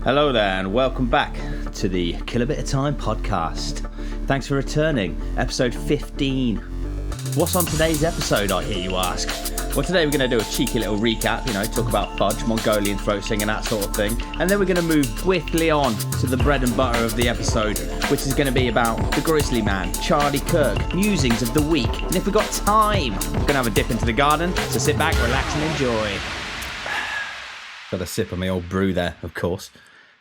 Hello there and welcome back to the Kill a Bit of Time podcast. Thanks for returning, episode 15. What's on today's episode, I hear you ask? Well, today we're going to do a cheeky little recap, talk about fudge, Mongolian throat singing, that sort of thing. And then we're going to move swiftly on to the bread and butter of the episode, which is going to be about the Grizzly Man, Charlie Kirk, musings of the week. And if we've got time, we're going to have a dip into the garden, so sit back, relax and enjoy. Got a sip of my old brew there, of course.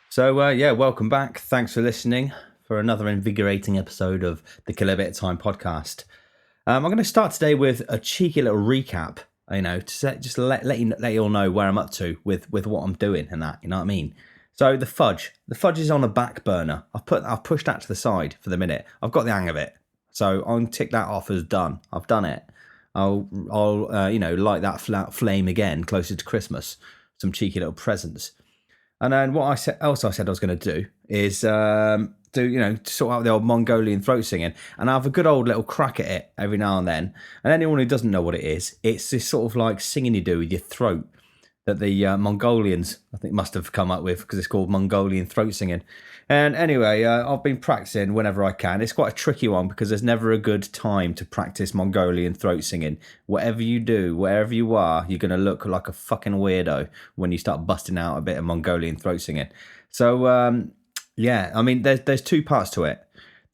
So, welcome back. Thanks for listening for another invigorating episode of the Kill a Bit of Time podcast. I'm going to start today with a cheeky little recap, to let you all know where I'm up to with what I'm doing and that, you know what I mean? So the fudge is on a back burner. I've pushed that to the side for the minute. I've got the hang of it. So I'll tick that off as done. I've done it. I'll light that flame again closer to Christmas. Some cheeky little presents. And then what I said I was going to do is sort out the old Mongolian throat singing and have a good old little crack at it every now and then. And anyone who doesn't know what it is, it's this sort of like singing you do with your throat that the Mongolians, I think, must have come up with because it's called Mongolian throat singing. And anyway, I've been practicing whenever I can. It's quite a tricky one because there's never a good time to practice Mongolian throat singing. Whatever you do, wherever you are, you're going to look like a fucking weirdo when you start busting out a bit of Mongolian throat singing. So, there's two parts to it.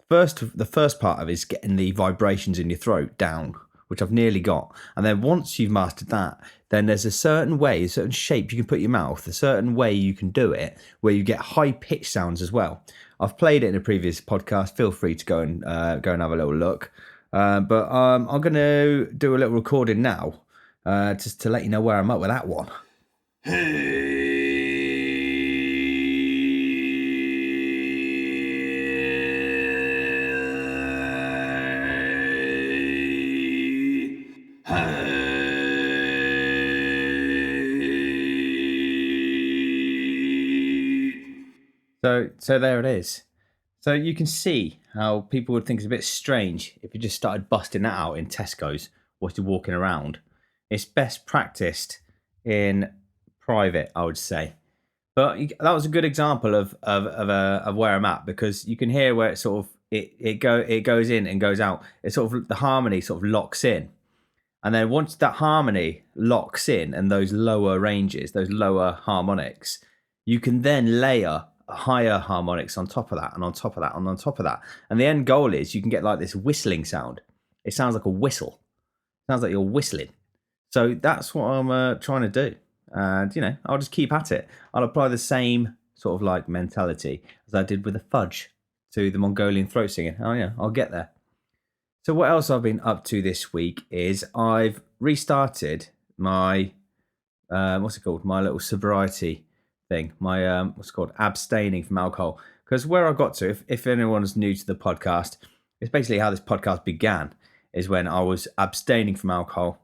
The first part of it is getting the vibrations in your throat down, which I've nearly got. And then once you've mastered that, then there's a certain shape you can put your mouth, a certain way you can do it, where you get high-pitched sounds as well. I've played it in a previous podcast. Feel free to go and have a little look. But I'm going to do a little recording now, just to let you know where I'm at with that one. So there it is. So you can see how people would think it's a bit strange if you just started busting that out in Tesco's whilst you're walking around. It's best practiced in private, I would say. But that was a good example of where I'm at, because you can hear where it sort of it goes in and goes out. It's sort of the harmony sort of locks in, and then once that harmony locks in and those lower ranges, those lower harmonics, you can then layer higher harmonics on top of that and on top of that and on top of that. And the end goal is you can get like this whistling sound. It sounds like a whistle. It sounds like you're whistling. So that's what I'm trying to do. And, I'll just keep at it. I'll apply the same sort of like mentality as I did with the fudge to the Mongolian throat singing. Oh, yeah, I'll get there. So what else I've been up to this week is I've restarted my, my little sobriety thing, my abstaining from alcohol. Because where I got to, if anyone's new to the podcast, it's basically how this podcast began, is when I was abstaining from alcohol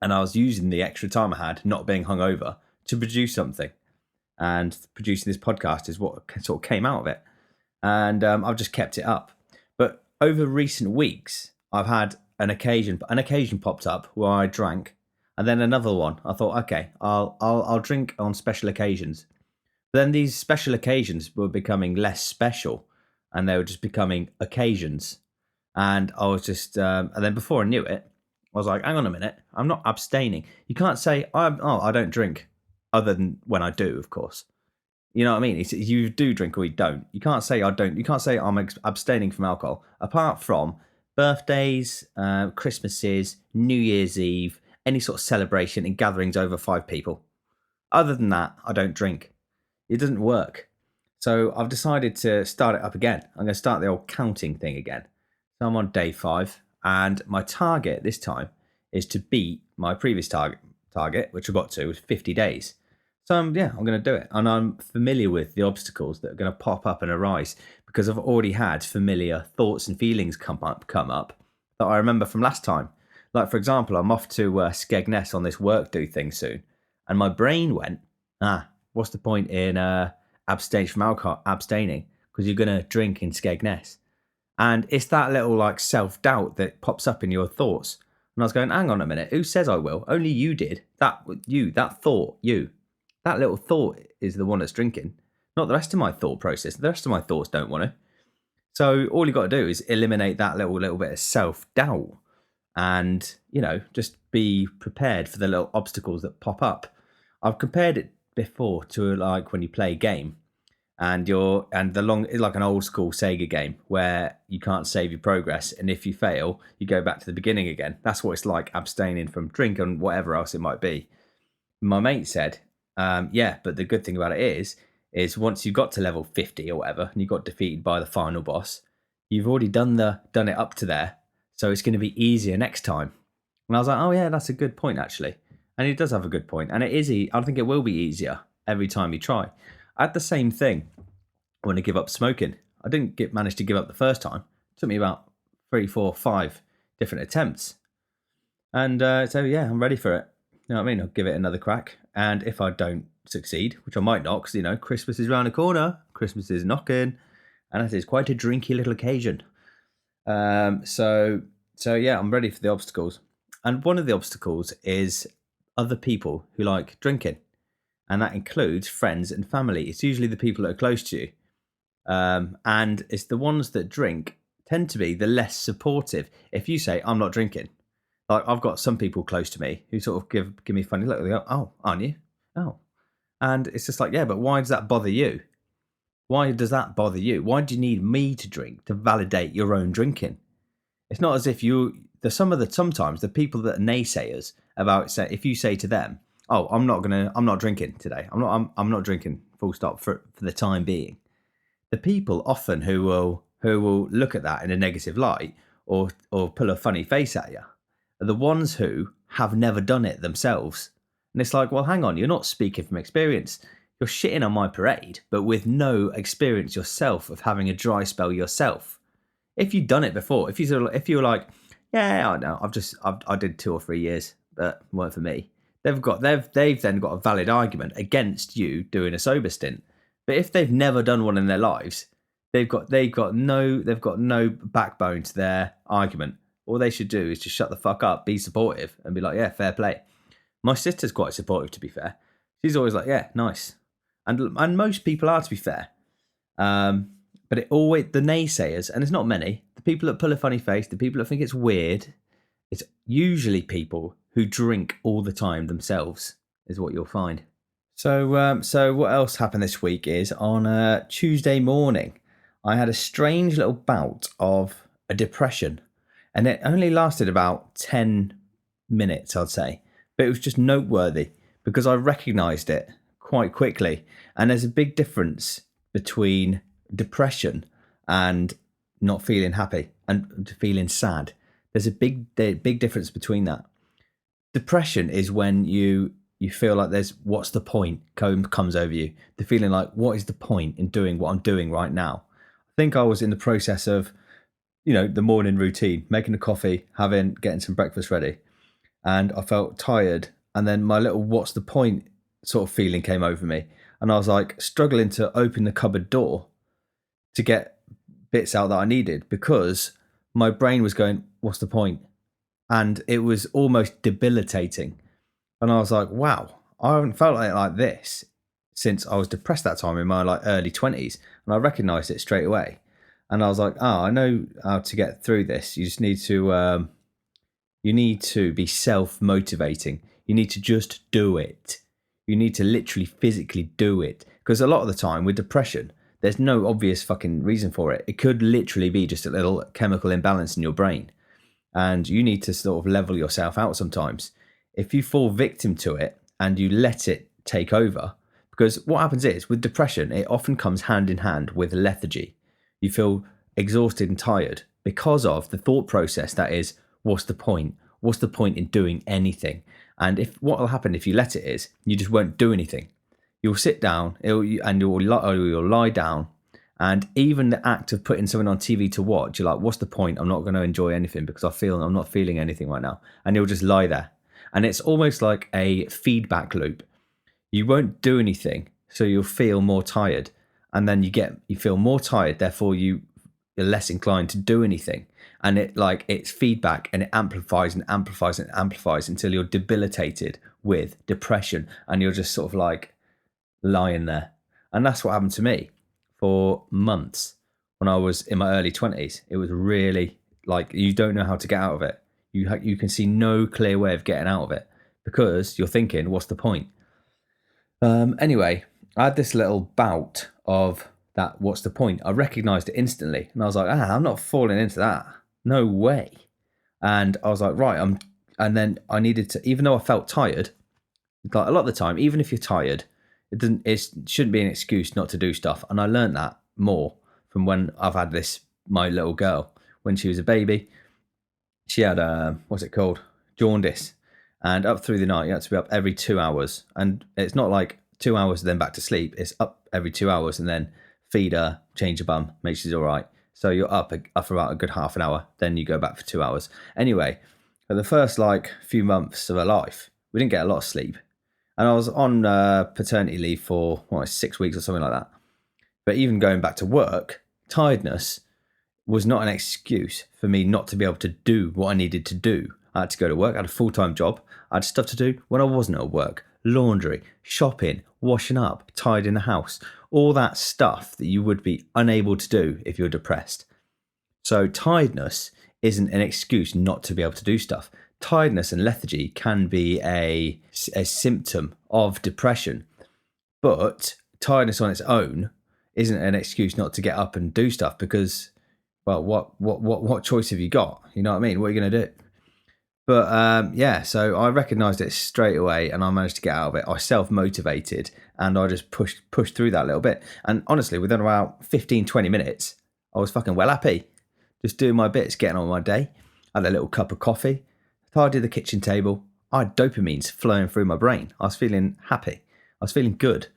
and I was using the extra time I had not being hungover to produce something, and producing this podcast is what sort of came out of it. And I've just kept it up. But over recent weeks, I've had an occasion popped up where I drank. And then another one. I thought, okay, I'll drink on special occasions. But then these special occasions were becoming less special, and they were just becoming occasions. And I was just, and then before I knew it, I was like, hang on a minute, I'm not abstaining. You can't say I don't drink, other than when I do, of course. You know what I mean? You do drink or you don't. You can't say I don't. You can't say I'm abstaining from alcohol, apart from birthdays, Christmases, New Year's Eve, any sort of celebration and gatherings over 5 people. Other than that, I don't drink. It doesn't work. So I've decided to start it up again. I'm going to start the old counting thing again. So I'm on day 5, and my target this time is to beat my previous target, which I got to, was 50 days. So I'm going to do it. And I'm familiar with the obstacles that are going to pop up and arise, because I've already had familiar thoughts and feelings come up that I remember from last time. Like, for example, I'm off to Skegness on this work do thing soon. And my brain went, what's the point in abstaining from alcohol, because you're going to drink in Skegness. And it's that little like self-doubt that pops up in your thoughts. And I was going, hang on a minute, who says I will? Only you did. That little thought is the one that's drinking. not the rest of my thought process. The rest of my thoughts don't want to. So all you got to do is eliminate that little bit of self-doubt and, just be prepared for the little obstacles that pop up. I've compared it before to like when you play a game and it's like an old school Sega game where you can't save your progress, and if you fail, you go back to the beginning again. That's what it's like abstaining from drink and whatever else it might be. My mate said, yeah, but the good thing about it is once you got to level 50 or whatever, and you got defeated by the final boss, you've already done it up to there, so it's going to be easier next time. And I was like, oh yeah, that's a good point actually, and he does have a good point, and it is. I think it will be easier every time you try. I had the same thing when I give up smoking. I didn't manage to give up the first time. It took me about 3, 4, 5 different attempts, and so yeah, I'm ready for it. You know what I mean? I'll give it another crack. And if I don't succeed, which I might not, because, Christmas is round the corner, Christmas is knocking, and it is quite a drinky little occasion. So yeah, I'm ready for the obstacles. And one of the obstacles is other people who like drinking. And that includes friends and family. It's usually the people that are close to you. And it's the ones that drink tend to be the less supportive. If you say, I'm not drinking, like I've got some people close to me who sort of give me a funny look. They go, "Oh, aren't you? Oh," and it's just like, yeah, but why does that bother you? Why does that bother you? Why do you need me to drink to validate your own drinking? It's not as if sometimes the people that are naysayers about if you say to them, "Oh, I'm not drinking today. I'm not drinking. Full stop for the time being." The people often who will look at that in a negative light or pull a funny face at you are the ones who have never done it themselves. And it's like, well, hang on, you're not speaking from experience. You're shitting on my parade, but with no experience yourself of having a dry spell yourself. If you've done it before, if you were like, yeah, I know, I did 2 or 3 years, but it weren't for me. They've then got a valid argument against you doing a sober stint. But if they've never done one in their lives, they've got no backbone to their argument. All they should do is just shut the fuck up, be supportive, and be like, yeah, fair play. My sister's quite supportive, to be fair. She's always like, yeah, nice. And most people are, to be fair. But the naysayers, and it's not many, the people that pull a funny face, the people that think it's weird, it's usually people who drink all the time themselves, is what you'll find. So what else happened this week is on Tuesday morning, I had a strange little bout of a depression. And it only lasted about 10 minutes, I'd say. But it was just noteworthy because I recognised it quite quickly. And there's a big difference between depression and not feeling happy and feeling sad. There's a big difference between that. Depression is when you feel like what's the point comes over you. The feeling like, what is the point in doing what I'm doing right now? I think I was in the process of the morning routine, making a coffee, getting some breakfast ready. And I felt tired. And then my little what's the point sort of feeling came over me. And I was like struggling to open the cupboard door to get bits out that I needed because my brain was going, what's the point? And it was almost debilitating. And I was like, wow, I haven't felt like this since I was depressed that time in my early 20s. And I recognized it straight away. And I was like, I know how to get through this. You just need to be self-motivating. You need to just do it. You need to literally physically do it. Because a lot of the time with depression, there's no obvious fucking reason for it. It could literally be just a little chemical imbalance in your brain. And you need to sort of level yourself out sometimes. If you fall victim to it and you let it take over, because what happens is with depression, it often comes hand in hand with lethargy. You feel exhausted and tired because of the thought process that is, what's the point? What's the point in doing anything? And what will happen if you let it is, you just won't do anything. You'll sit down and you'll lie down. And even the act of putting something on TV to watch, you're like, what's the point? I'm not going to enjoy anything because I'm not feeling anything right now. And you'll just lie there. And it's almost like a feedback loop. You won't do anything, so you'll feel more tired. And then you feel more tired, therefore you're less inclined to do anything. And it's feedback, and it amplifies and amplifies and amplifies until you're debilitated with depression, and you're just sort of like lying there. And that's what happened to me for months when I was in my early 20s. It was really like you don't know how to get out of it. You can see no clear way of getting out of it because you're thinking, what's the point? Anyway, I had this little bout of that. What's the point? I recognized it instantly, and I was like, I'm not falling into that. No way. And I was like, right, and then I needed to, even though I felt tired, like a lot of the time, even if you're tired, it shouldn't be an excuse not to do stuff. And I learned that more from when I've had my little girl, when she was a baby. She had what's it called, jaundice, and up through the night you had to be up every 2 hours, and it's not like 2 hours then back to sleep. It's up every 2 hours and then feed her, change her bum, make sure she's all right. So you're up for about a good half an hour, then you go back for 2 hours. Anyway, for the first few months of her life, we didn't get a lot of sleep, and I was on paternity leave for 6 weeks or something like that. But even going back to work, tiredness was not an excuse for me not to be able to do what I needed to do. I had to go to work. I had a full-time job. I had stuff to do when I wasn't at work. Laundry, shopping, washing up, tidying the house. All that stuff that you would be unable to do if you're depressed. So tiredness isn't an excuse not to be able to do stuff. Tiredness and lethargy can be a symptom of depression. But tiredness on its own isn't an excuse not to get up and do stuff because... well, what choice have you got? You know what I mean? What are you going to do? But yeah, so I recognised it straight away and I managed to get out of it. I self-motivated and I just pushed through that little bit. And honestly, within about 15, 20 minutes, I was fucking well happy. Just doing my bits, getting on with my day. I had a little cup of coffee, tidied the kitchen table. I had dopamines flowing through my brain. I was feeling happy. I was feeling good.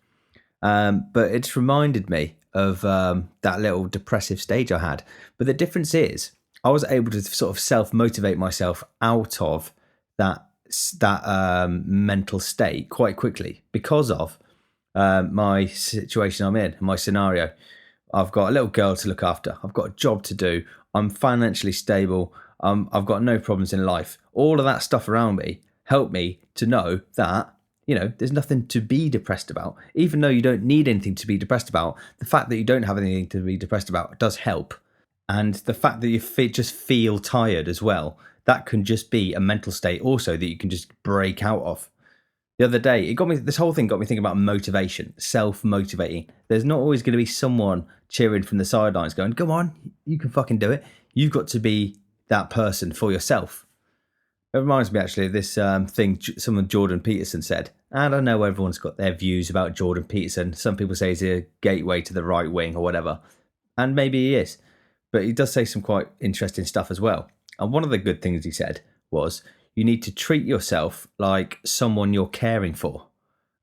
But it's reminded me of that little depressive stage I had. But the difference is I was able to sort of self-motivate myself out of that mental state quite quickly because of my situation I'm in, my scenario. I've got a little girl to look after. I've got a job to do. I'm financially stable. I've got no problems in life. All of that stuff around me helped me to know that there's nothing to be depressed about. Even though you don't need anything to be depressed about, the fact that you don't have anything to be depressed about does help. And the fact that you just feel tired as well, that can just be a mental state also that you can just break out of. The other day, this whole thing got me thinking about motivation, self-motivating. There's not always going to be someone cheering from the sidelines going, "Come on, you can fucking do it." You've got to be that person for yourself. It reminds me actually of this thing someone Jordan Peterson said. And I know everyone's got their views about Jordan Peterson. Some people say he's a gateway to the right wing or whatever. And maybe he is. But he does say some quite interesting stuff as well. And one of the good things he said was, you need to treat yourself like someone you're caring for.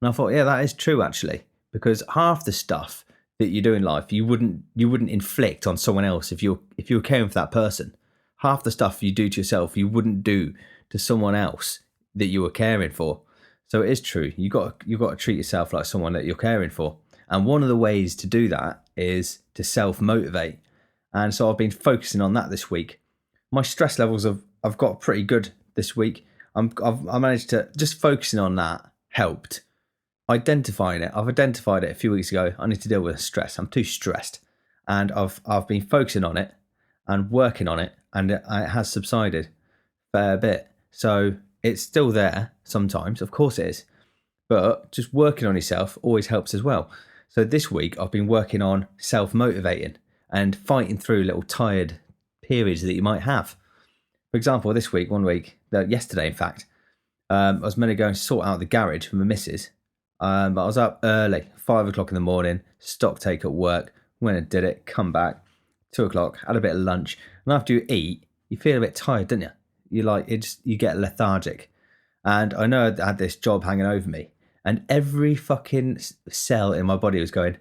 And I thought, yeah, that is true actually. Because half the stuff that you do in life, you wouldn't inflict on someone else if you were caring for that person. Half the stuff you do to yourself, you wouldn't do to someone else that you were caring for. So it is true. You got to treat yourself like someone that you're caring for. And one of the ways to do that is to self-motivate. And so I've been focusing on that this week. My stress levels I've got pretty good this week. I managed to just focusing on that helped. Identifying it. I've identified it a few weeks ago. I need to deal with stress. I'm too stressed, and I've been focusing on it and working on it, and it has subsided a fair bit. So it's still there sometimes, of course it is, but just working on yourself always helps as well. So this week I've been working on self-motivating and fighting through little tired periods that you might have. For example, yesterday in fact, I was meant to go and sort out the garage for my missus, but I was up early, 5 o'clock in the morning, stock take at work, went and did it, come back, 2 o'clock, had a bit of lunch, and after you eat, you feel a bit tired, don't you? You get lethargic. And I know I had this job hanging over me, and every fucking cell in my body was going,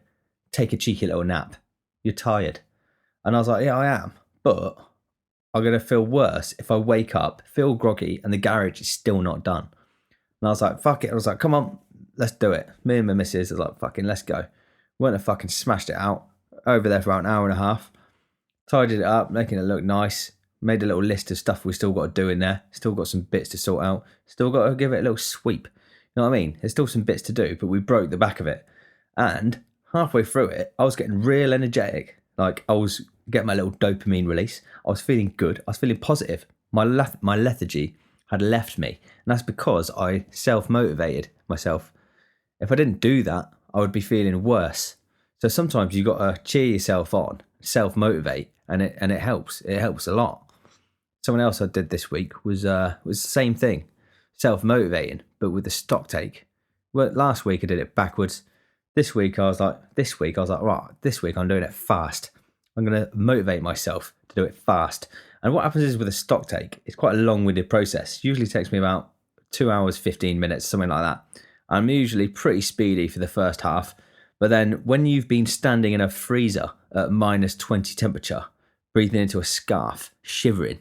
take a cheeky little nap. You're tired. And I was like, yeah, I am. But I'm going to feel worse if I wake up, feel groggy, and the garage is still not done. And I was like, fuck it. I was like, come on, let's do it. Me and my missus was like, fucking, let's go. Went and fucking smashed it out. Over there for about an hour and a half. Tidied it up, making it look nice. Made a little list of stuff we still got to do in there. Still got some bits to sort out. Still got to give it a little sweep. You know what I mean? There's still some bits to do, but we broke the back of it. And halfway through it, I was getting real energetic. Like I was getting my little dopamine release. I was feeling good. I was feeling positive. My lethargy had left me, and that's because I self-motivated myself. If I didn't do that, I would be feeling worse. So sometimes you got to cheer yourself on, self-motivate, and it helps. It helps a lot. Someone else I did this week was the same thing, self-motivating, but with the stock take. Well, last week I did it backwards. This week I was like, right, this week I'm doing it fast. I'm going to motivate myself to do it fast. And what happens is with a stock take, it's quite a long-winded process. It usually takes me about 2 hours, 15 minutes, something like that. I'm usually pretty speedy for the first half. But then when you've been standing in a freezer at -20 temperature, breathing into a scarf, shivering,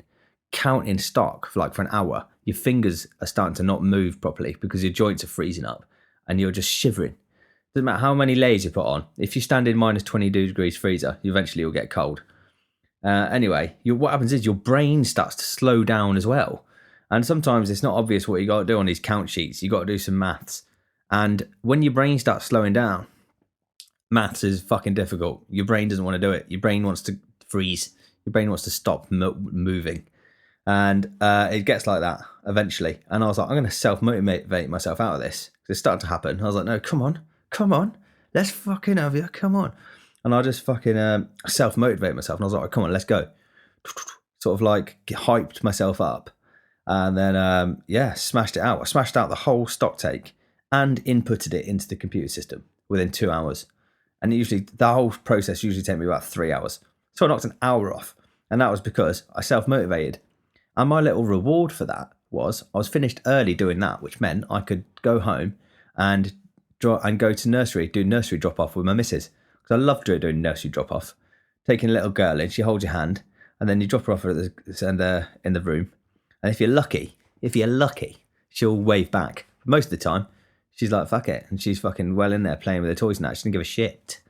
counting stock for an hour, your fingers are starting to not move properly because your joints are freezing up and you're just shivering. Doesn't matter how many layers you put on. If you stand in -22 degrees freezer, you eventually will get cold. Anyway, what happens is your brain starts to slow down as well. And sometimes it's not obvious what you got to do on these count sheets. You got to do some maths. And when your brain starts slowing down, maths is fucking difficult. Your brain doesn't want to do it. Your brain wants to freeze. Your brain wants to stop moving. And it gets like that eventually. And I was like, I'm going to self-motivate myself out of this. It started to happen. I was like, no, come on. Let's fucking have you. Come on. And I just fucking self-motivate myself. And I was like, come on, let's go. Sort of like hyped myself up. And then, smashed it out. I smashed out the whole stock take and inputted it into the computer system within 2 hours. And the whole process usually takes me about 3 hours. So I knocked an hour off. And that was because I self-motivated. And my little reward for that was I was finished early doing that, which meant I could go home and go to nursery, do nursery drop-off with my missus. Because I loved doing nursery drop-off. Taking a little girl in, she holds your hand, and then you drop her off in the room. And if you're lucky, she'll wave back. Most of the time, she's like, fuck it. And she's fucking well in there playing with her toys now. She doesn't give a shit.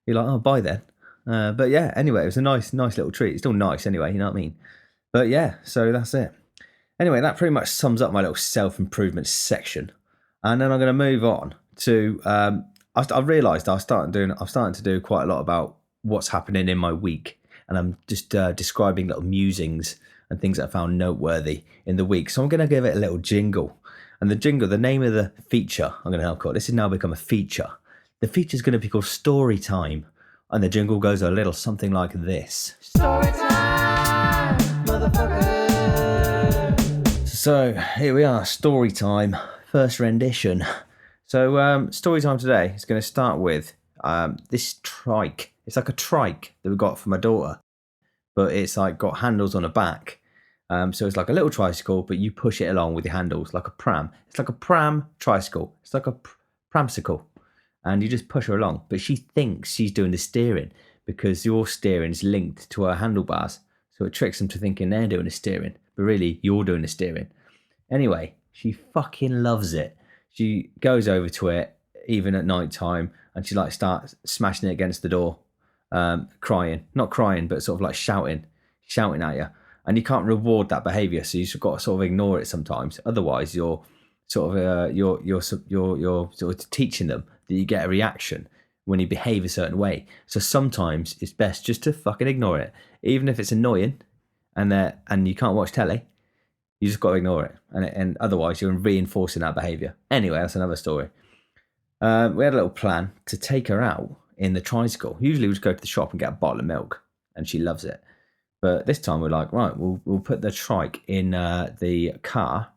You're like, oh, bye then. But yeah, anyway, it was a nice little treat. It's still nice anyway, you know what I mean? But yeah, so that's it. Anyway, that pretty much sums up my little self-improvement section. And then I'm going to move on to, I realised I'm starting to do quite a lot about what's happening in my week. And I'm just describing little musings and things that I found noteworthy in the week. So I'm going to give it a little jingle. And the name of the feature, I'm going to call it, this has now become a feature. The feature is going to be called Story Time. And the jingle goes a little something like this. Story time, motherfucker. So here we are, Story Time, first rendition. So Story Time today is going to start with this trike. It's like a trike that we got for my daughter. But it's like got handles on the back. So it's like a little tricycle, but you push it along with your handles like a pram. It's like a pram tricycle. It's like a pramsicle. And you just push her along. But she thinks she's doing the steering because your steering is linked to her handlebars. So it tricks them to thinking they're doing the steering. But really, you're doing the steering. Anyway, she fucking loves it. She goes over to it, even at night time, and she like starts smashing it against the door. Crying. Not crying, but sort of like shouting at you. And you can't reward that behaviour, so you've got to sort of ignore it sometimes. Otherwise, you're sort of you're sort of teaching them that you get a reaction when you behave a certain way. So sometimes it's best just to fucking ignore it, even if it's annoying, and you can't watch telly. You just got to ignore it, and otherwise you're reinforcing that behaviour. Anyway, that's another story. We had a little plan to take her out in the tricycle. Usually we just go to the shop and get a bottle of milk, and she loves it. But this time we're like, right, we'll put the trike in the car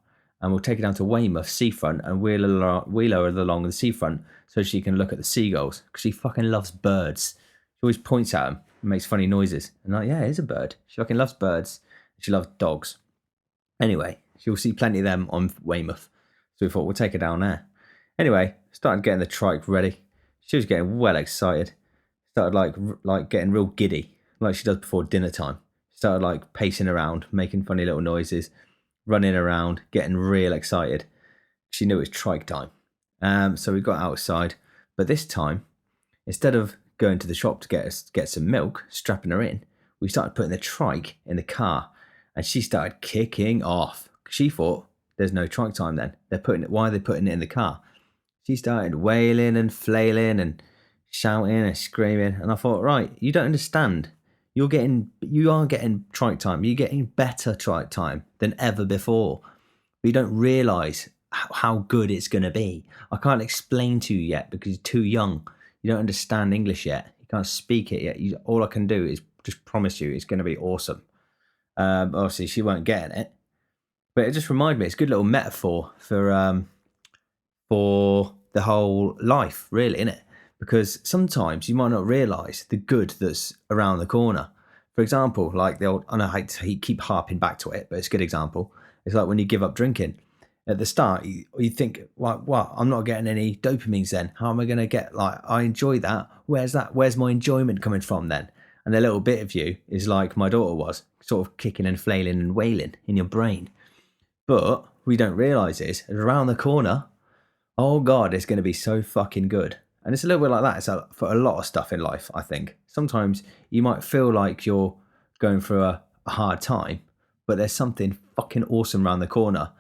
and we'll take it down to Weymouth seafront and wheel her along the seafront so she can look at the seagulls because she fucking loves birds. She always points at them and makes funny noises. And like, yeah, it is a bird. She fucking loves birds. She loves dogs. Anyway, she'll see plenty of them on Weymouth. So we thought we'll take her down there. Anyway, started getting the trike ready. She was getting well excited. Started like getting real giddy, like she does before dinner time. Started like pacing around, making funny little noises, running around, getting real excited. She knew it was trike time. So we got outside. But this time, instead of going to the shop to get some milk, strapping her in, we started putting the trike in the car. And she started kicking off. She thought there's no trike time then. Why are they putting it in the car? She started wailing and flailing and shouting and screaming. And I thought, right, you don't understand. You are getting trike time. You're getting better trike time than ever before. But you don't realise how good it's going to be. I can't explain to you yet because you're too young. You don't understand English yet. You can't speak it yet. All I can do is just promise you it's going to be awesome. Obviously, she weren't getting it, but it just reminded me. It's a good little metaphor for the whole life, really, isn't it? Because sometimes you might not realise the good that's around the corner. For example, like the old, and I hate to keep harping back to it, but it's a good example. It's like when you give up drinking. At the start, you think, what? I'm not getting any dopamines then. How am I going to get, like, I enjoy that. Where's that? Where's my enjoyment coming from then? And a little bit of you is like my daughter was, sort of kicking and flailing and wailing in your brain. But we don't realise is around the corner, oh God, it's going to be so fucking good. And it's a little bit like that. It's for a lot of stuff in life, I think. Sometimes you might feel like you're going through a hard time, but there's something fucking awesome around the corner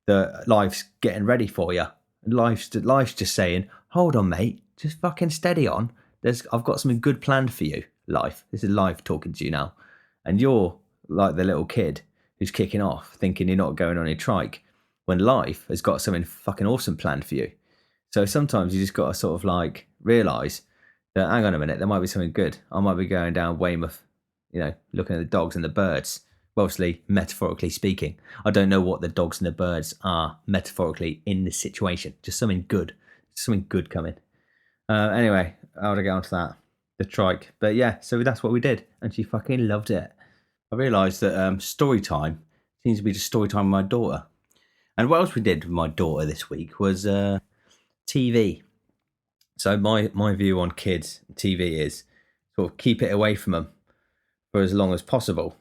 that life's getting ready for you. And life's just saying, hold on, mate, just fucking steady on. I've got something good planned for you, life. This is life talking to you now. And you're like the little kid who's kicking off, thinking you're not going on your trike, when life has got something fucking awesome planned for you. So sometimes you just got to sort of like realise that, hang on a minute, there might be something good. I might be going down Weymouth, looking at the dogs and the birds. Mostly metaphorically speaking. I don't know what the dogs and the birds are metaphorically in this situation. Just something good. Something good coming. Anyway, I want to get onto that. The trike. But yeah, so that's what we did. And she fucking loved it. I realised that story time seems to be just story time with my daughter. And what else we did with my daughter this week was TV. So my view on kids TV is sort of keep it away from them for as long as possible.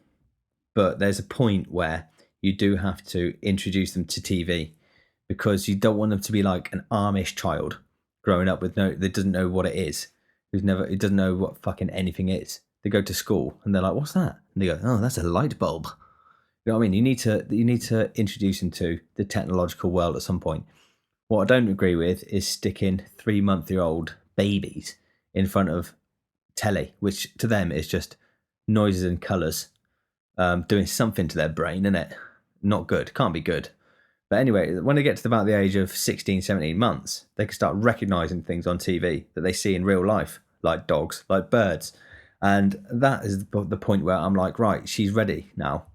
But there's a point where you do have to introduce them to TV because you don't want them to be like an Amish child growing up that doesn't know what it is, it doesn't know what fucking anything is. They go to school and they're like, "What's that?" And they go, "Oh, that's a light bulb." You know what I mean? You need to introduce them to the technological world at some point. What I don't agree with is sticking 3-month-old babies in front of telly, which to them is just noises and colours. Doing something to their brain, innit? Not good. Can't be good. But anyway, when they get to about the age of 16, 17 months, they can start recognising things on TV that they see in real life, like dogs, like birds. And that is the point where I'm like, right, she's ready now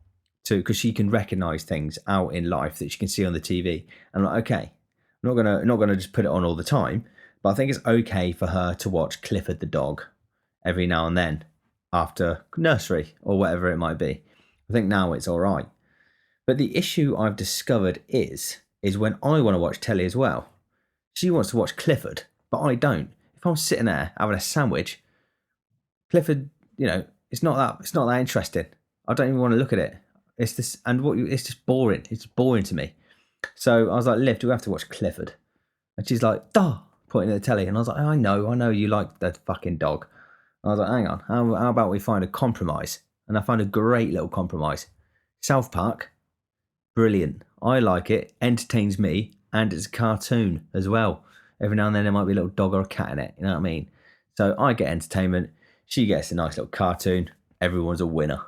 because she can recognise things out in life that she can see on the TV. And I'm like, okay, I'm not gonna just put it on all the time, but I think it's okay for her to watch Clifford the dog every now and then after nursery or whatever it might be. I think now it's all right. But the issue I've discovered is when I want to watch telly as well. She wants to watch Clifford, but I don't. If I'm sitting there having a sandwich, Clifford, it's not that interesting. I don't even want to look at it. It's this, and it's just boring. It's boring to me. So I was like, Liv, do we have to watch Clifford? And she's like, duh, pointing at the telly. And I was like, I know you like the fucking dog. And I was like, hang on, how about we find a compromise? And I found a great little compromise. South Park, brilliant. I like it, entertains me, and it's a cartoon as well. Every now and then there might be a little dog or a cat in it, you know what I mean? So I get entertainment, she gets a nice little cartoon, everyone's a winner.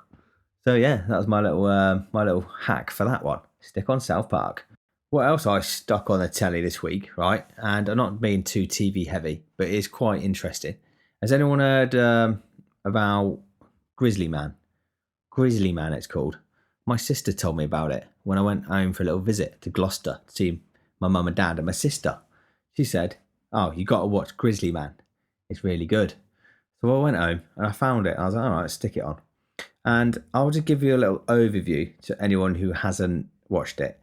So yeah, that was my little hack for that one. Stick on South Park. What else I stuck on the telly this week, right? And I'm not being too TV heavy, but it is quite interesting. Has anyone heard about Grizzly Man? Grizzly Man, it's called. My sister told me about it when I went home for a little visit to Gloucester to see my mum and dad and my sister. She said, "Oh, you got to watch Grizzly Man. It's really good." So I went home and I found it. And I was like, all right, stick it on. And I'll just give you a little overview to anyone who hasn't watched it.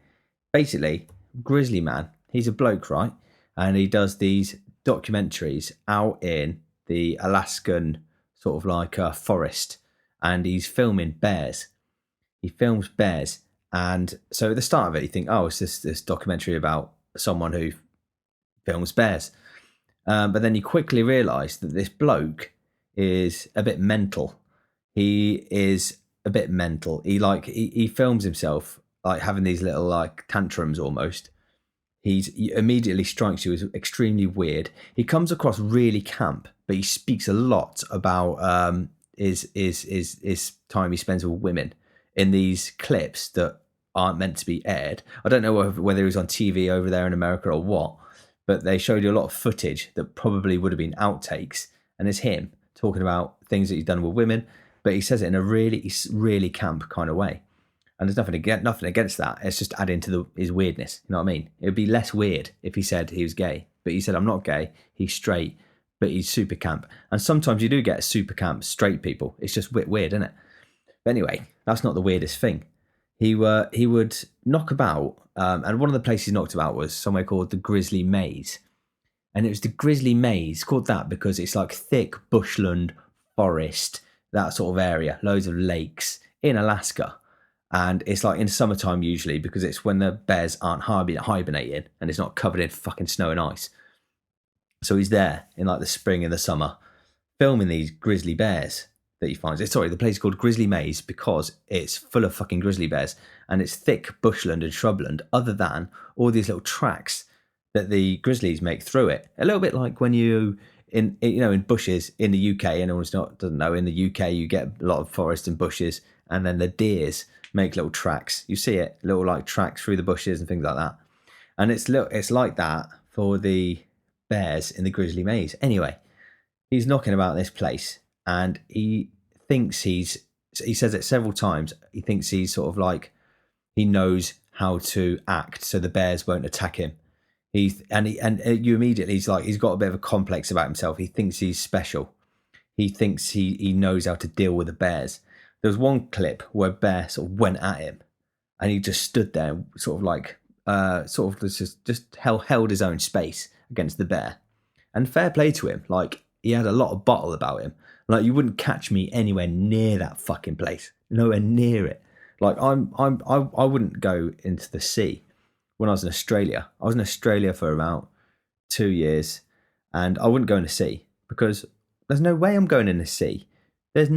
Basically, Grizzly Man, he's a bloke, right? And he does these documentaries out in the Alaskan sort of like a forest. And he's filming bears. He films bears. And so at the start of it, you think, oh, it's this documentary about someone who films bears. But then you quickly realise that this bloke is a bit mental. He is a bit mental. He films himself like having these little like tantrums almost. he immediately strikes you as extremely weird. He comes across really camp, but he speaks a lot about his time he spends with women in these clips that aren't meant to be aired. I don't know whether he was on TV over there in America or what, but they showed you a lot of footage that probably would have been outtakes, and it's him talking about things that he's done with women, but he says it in a really camp kind of way. And there's nothing against that. It's just adding to his weirdness. You know what I mean? It would be less weird if he said he was gay, but he said I'm not gay. He's straight, but he's super camp. And sometimes you do get super camp straight people. It's just weird, isn't it? But anyway, that's not the weirdest thing. He would knock about, and one of the places he knocked about was somewhere called the Grizzly Maze, and it was the Grizzly Maze called that because it's like thick bushland, forest, that sort of area, loads of lakes in Alaska. And it's like in summertime usually because it's when the bears aren't hibernating and it's not covered in fucking snow and ice. So he's there in like the spring and the summer filming these grizzly bears that he finds. Sorry, the place is called Grizzly Maze because it's full of fucking grizzly bears and it's thick bushland and shrubland other than all these little tracks that the grizzlies make through it. A little bit like when you in bushes in the UK, anyone who doesn't know, in the UK you get a lot of forest and bushes and then the deers make little tracks. You see it, little like tracks through the bushes and things like that. And it's like that for the bears in the Grizzly Maze. Anyway, he's knocking about this place and he says it several times. He thinks he's sort of like, he knows how to act so the bears won't attack him. You immediately, he's got a bit of a complex about himself. He thinks he's special. He thinks he knows how to deal with the bears. There was one clip where a bear sort of went at him and he just stood there sort of like, just held his own space against the bear. And fair play to him. Like, he had a lot of bottle about him. Like, you wouldn't catch me anywhere near that fucking place. Nowhere near it. Like, I wouldn't go into the sea when I was in Australia. I was in Australia for about 2 years and I wouldn't go in the sea because there's no way I'm going in the sea. There's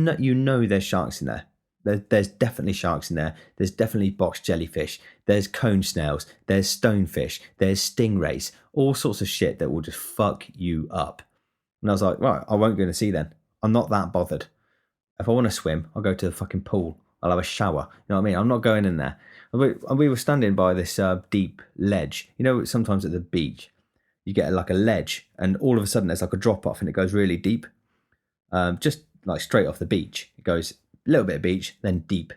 sharks in there. There's definitely sharks in there. There's definitely box jellyfish. There's cone snails. There's stonefish. There's stingrays. All sorts of shit that will just fuck you up. And I was like, right, I won't go in the sea then. I'm not that bothered. If I want to swim, I'll go to the fucking pool. I'll have a shower. You know what I mean? I'm not going in there. And we were standing by this deep ledge. You know, sometimes at the beach, you get like a ledge and all of a sudden there's like a drop off and it goes really deep. Just like straight off the beach. It goes a little bit of beach, then deep.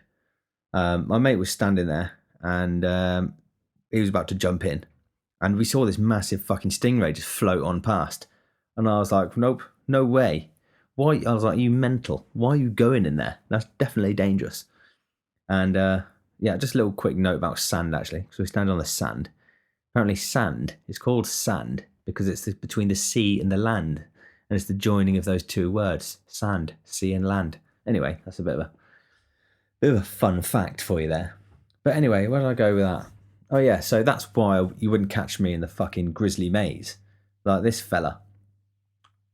My mate was standing there and he was about to jump in. And we saw this massive fucking stingray just float on past. And I was like, nope, no way. Why? I was like, you mental. Why are you going in there? That's definitely dangerous. And yeah, just a little quick note about sand actually. So we stand on the sand. Apparently sand is called sand because it's between the sea and the land. And it's the joining of those two words, sand, sea and land. Anyway, that's a bit of a fun fact for you there. But anyway, where did I go with that? Oh yeah, so that's why you wouldn't catch me in the fucking Grizzly Maze. Like this fella.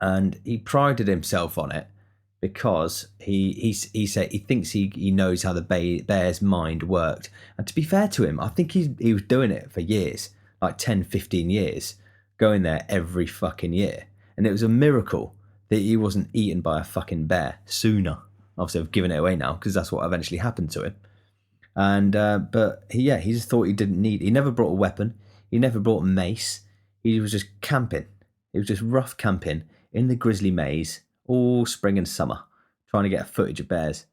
And he prided himself on it because he said he thinks he knows how the bear's mind worked. And to be fair to him, I think he was doing it for years, like 10, 15 years, going there every fucking year. And it was a miracle that he wasn't eaten by a fucking bear sooner. Obviously, I've given it away now because that's what eventually happened to him. And but he just thought he didn't need. He never brought a weapon. He never brought a mace. He was just camping. It was just rough camping in the Grizzly Maze all spring and summer, trying to get footage of bears.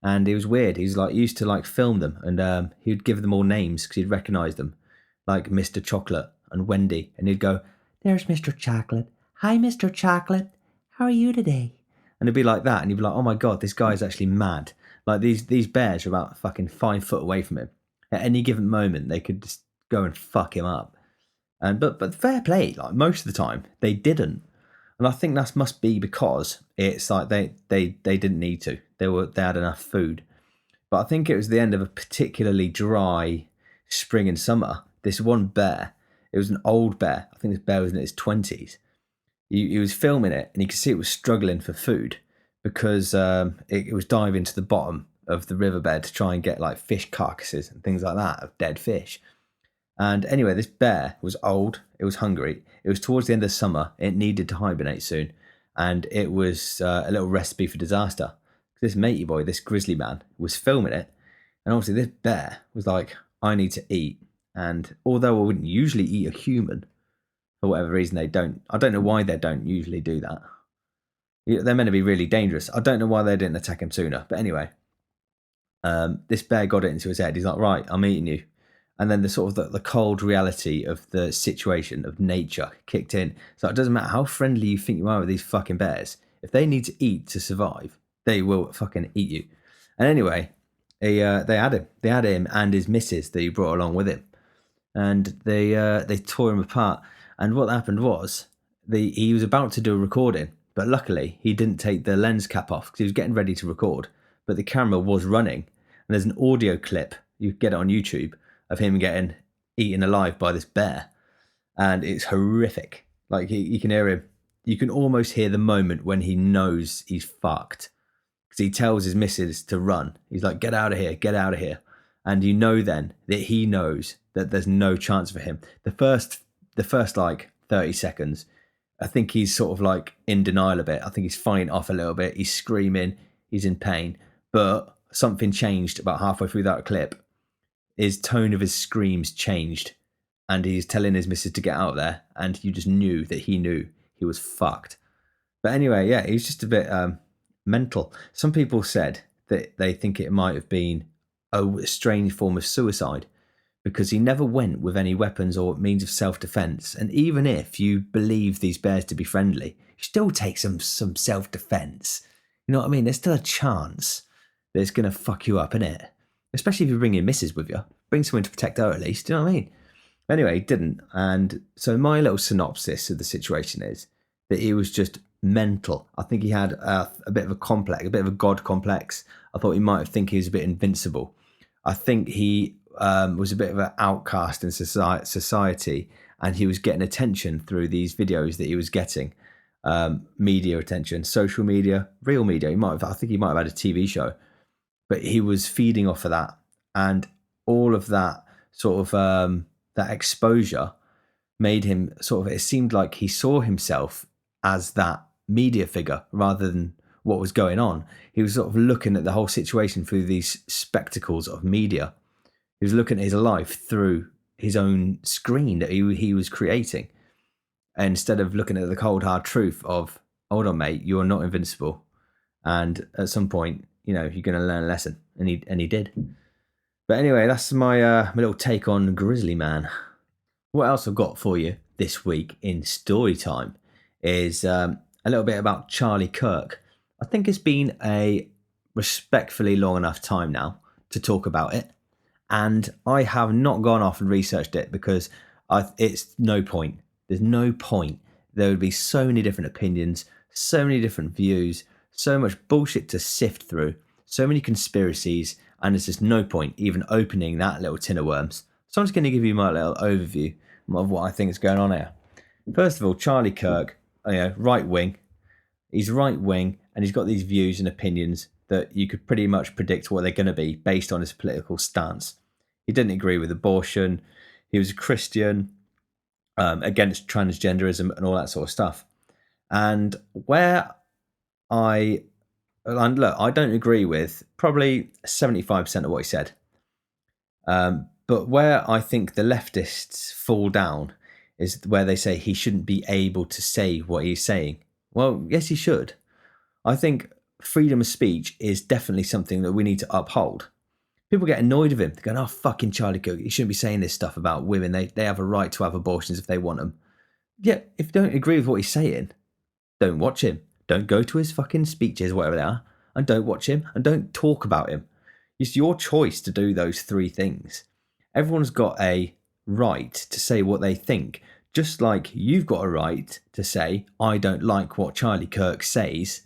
And it was weird. He was like used to like film them, and he would give them all names because he'd recognise them, like Mr. Chocolate and Wendy, and he'd go, "There's Mr. Chocolate. Hi, Mr. Chocolate. How are you today?" And it'd be like that, and you'd be like, "Oh my god, this guy's actually mad." Like these bears are about fucking 5 foot away from him. At any given moment, they could just go and fuck him up. And but fair play, like most of the time they didn't, and I think that must be because it's like they didn't need to. They had enough food. But I think it was the end of a particularly dry spring and summer. This one bear, it was an old bear. I think this bear was in its 20s. He was filming it, and you could see it was struggling for food because it was diving to the bottom of the riverbed to try and get like fish carcasses and things like that of dead fish. And anyway, this bear was old. It was hungry. It was towards the end of summer. It needed to hibernate soon. And it was a little recipe for disaster. This matey boy, this grizzly man, was filming it. And obviously this bear was like, I need to eat. And although I wouldn't usually eat a human, for whatever reason they don't. I don't know why they don't usually do that. They're meant to be really dangerous. I don't know why they didn't attack him sooner. But anyway, this bear got it into his head. He's like, right, I'm eating you. And then the sort of the cold reality of the situation of nature kicked in. So it doesn't matter how friendly you think you are with these fucking bears. If they need to eat to survive, they will fucking eat you. And anyway, they had him. They had him and his missus that he brought along with him. And they tore him apart. And what happened was he was about to do a recording, but luckily he didn't take the lens cap off because he was getting ready to record. But the camera was running, and there's an audio clip. You can get it on YouTube of him getting eaten alive by this bear, and it's horrific. Like you can hear him. You can almost hear the moment when he knows he's fucked because he tells his missus to run. He's like, "Get out of here! Get out of here!" And you know then that he knows that there's no chance for him. The first like 30 seconds, I think he's sort of like in denial a bit. I think he's fighting off a little bit. He's screaming. He's in pain. But something changed about halfway through that clip. His tone of his screams changed. And he's telling his missus to get out there. And you just knew that he knew he was fucked. But anyway, yeah, he was just a bit mental. Some people said that they think it might have been a strange form of suicide, because he never went with any weapons or means of self-defense. And even if you believe these bears to be friendly, you still take some self-defense. You know what I mean? There's still a chance that it's going to fuck you up, innit? Especially if you bring your missus with you. Bring someone to protect her at least, you know what I mean? Anyway, he didn't. And so my little synopsis of the situation is that he was just mental. I think he had a bit of a complex, a bit of a god complex. I thought he might think he was a bit invincible. I think he was a bit of an outcast in society, and he was getting attention through these videos that he was getting, media attention, social media, real media. I think he might have had a TV show, but he was feeding off of that, and all of that sort of that exposure made him sort of. It seemed like he saw himself as that media figure rather than what was going on. He was sort of looking at the whole situation through these spectacles of media. He was looking at his life through his own screen that he was creating, instead of looking at the cold hard truth of, hold on, mate, you're not invincible, and at some point, you know, you're going to learn a lesson. And he did. But anyway, that's my my little take on Grizzly Man. What else I've got for you this week in story time is a little bit about Charlie Kirk. I think it's been a respectfully long enough time now to talk about it. And I have not gone off and researched it because it's no point. There's no point. There would be so many different opinions, so many different views, so much bullshit to sift through, so many conspiracies, and there's just no point even opening that little tin of worms. So I'm just going to give you my little overview of what I think is going on here. First of all, Charlie Kirk, right wing. He's right wing, and he's got these views and opinions that you could pretty much predict what they're going to be based on his political stance. He didn't agree with abortion. He was a Christian, against transgenderism and all that sort of stuff. And I don't agree with probably 75% of what he said. But where I think the leftists fall down is where they say he shouldn't be able to say what he's saying. Well, yes, he should. I think freedom of speech is definitely something that we need to uphold. People get annoyed with him. They're going, oh, fucking Charlie Kirk, you shouldn't be saying this stuff about women. They have a right to have abortions if they want them. Yeah, if you don't agree with what he's saying, don't watch him. Don't go to his fucking speeches, whatever they are, and don't watch him and don't talk about him. It's your choice to do those three things. Everyone's got a right to say what they think, just like you've got a right to say, I don't like what Charlie Kirk says.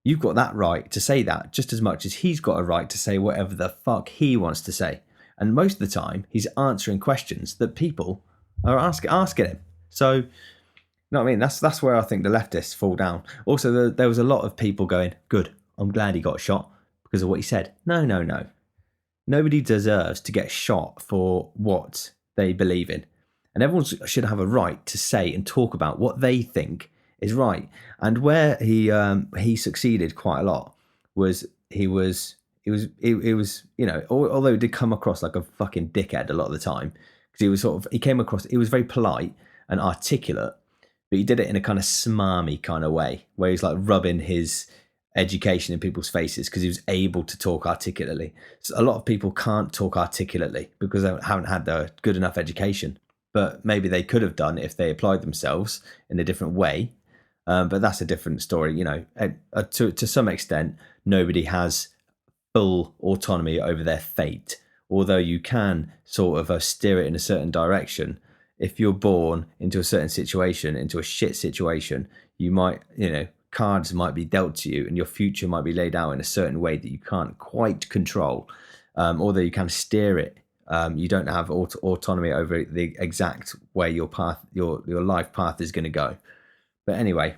You've got that right to say that just as much as he's got a right to say whatever the fuck he wants to say. And most of the time, he's answering questions that people are asking him. So, you know what I mean? That's where I think the leftists fall down. Also, there was a lot of people going, good, I'm glad he got shot because of what he said. No. Nobody deserves to get shot for what they believe in. And everyone should have a right to say and talk about what they think is right. And where he succeeded quite a lot was he was although he did come across like a fucking dickhead a lot of the time, because he was very polite and articulate, but he did it in a kind of smarmy kind of way where he's like rubbing his education in people's faces because he was able to talk articulately. So a lot of people can't talk articulately because they haven't had the good enough education, but maybe they could have done if they applied themselves in a different way. But that's a different story. To some extent, nobody has full autonomy over their fate, although you can sort of steer it in a certain direction. If you're born into a certain situation, into a shit situation, you might, cards might be dealt to you and your future might be laid out in a certain way that you can't quite control, although you can steer it. You don't have autonomy over the exact way your path, your life path is going to go. But anyway,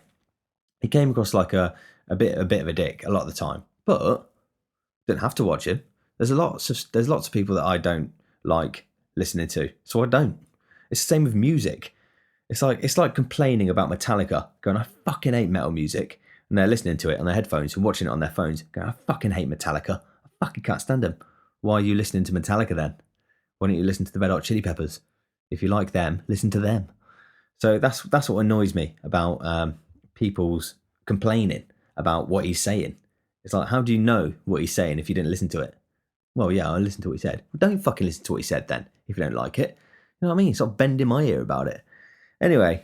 he came across like a bit of a dick a lot of the time, but don't have to watch him. There's lots of people that I don't like listening to, so I don't. It's the same with music. It's like complaining about Metallica, going, I fucking hate metal music, and they're listening to it on their headphones and watching it on their phones, going, I fucking hate Metallica. I fucking can't stand them. Why are you listening to Metallica then? Why don't you listen to the Red Hot Chili Peppers? If you like them, listen to them. So that's what annoys me about people's complaining about what he's saying. It's like, how do you know what he's saying if you didn't listen to it? Well, yeah, I listened to what he said. Well, don't fucking listen to what he said then if you don't like it. You know what I mean? Stop bending my ear about it. Anyway,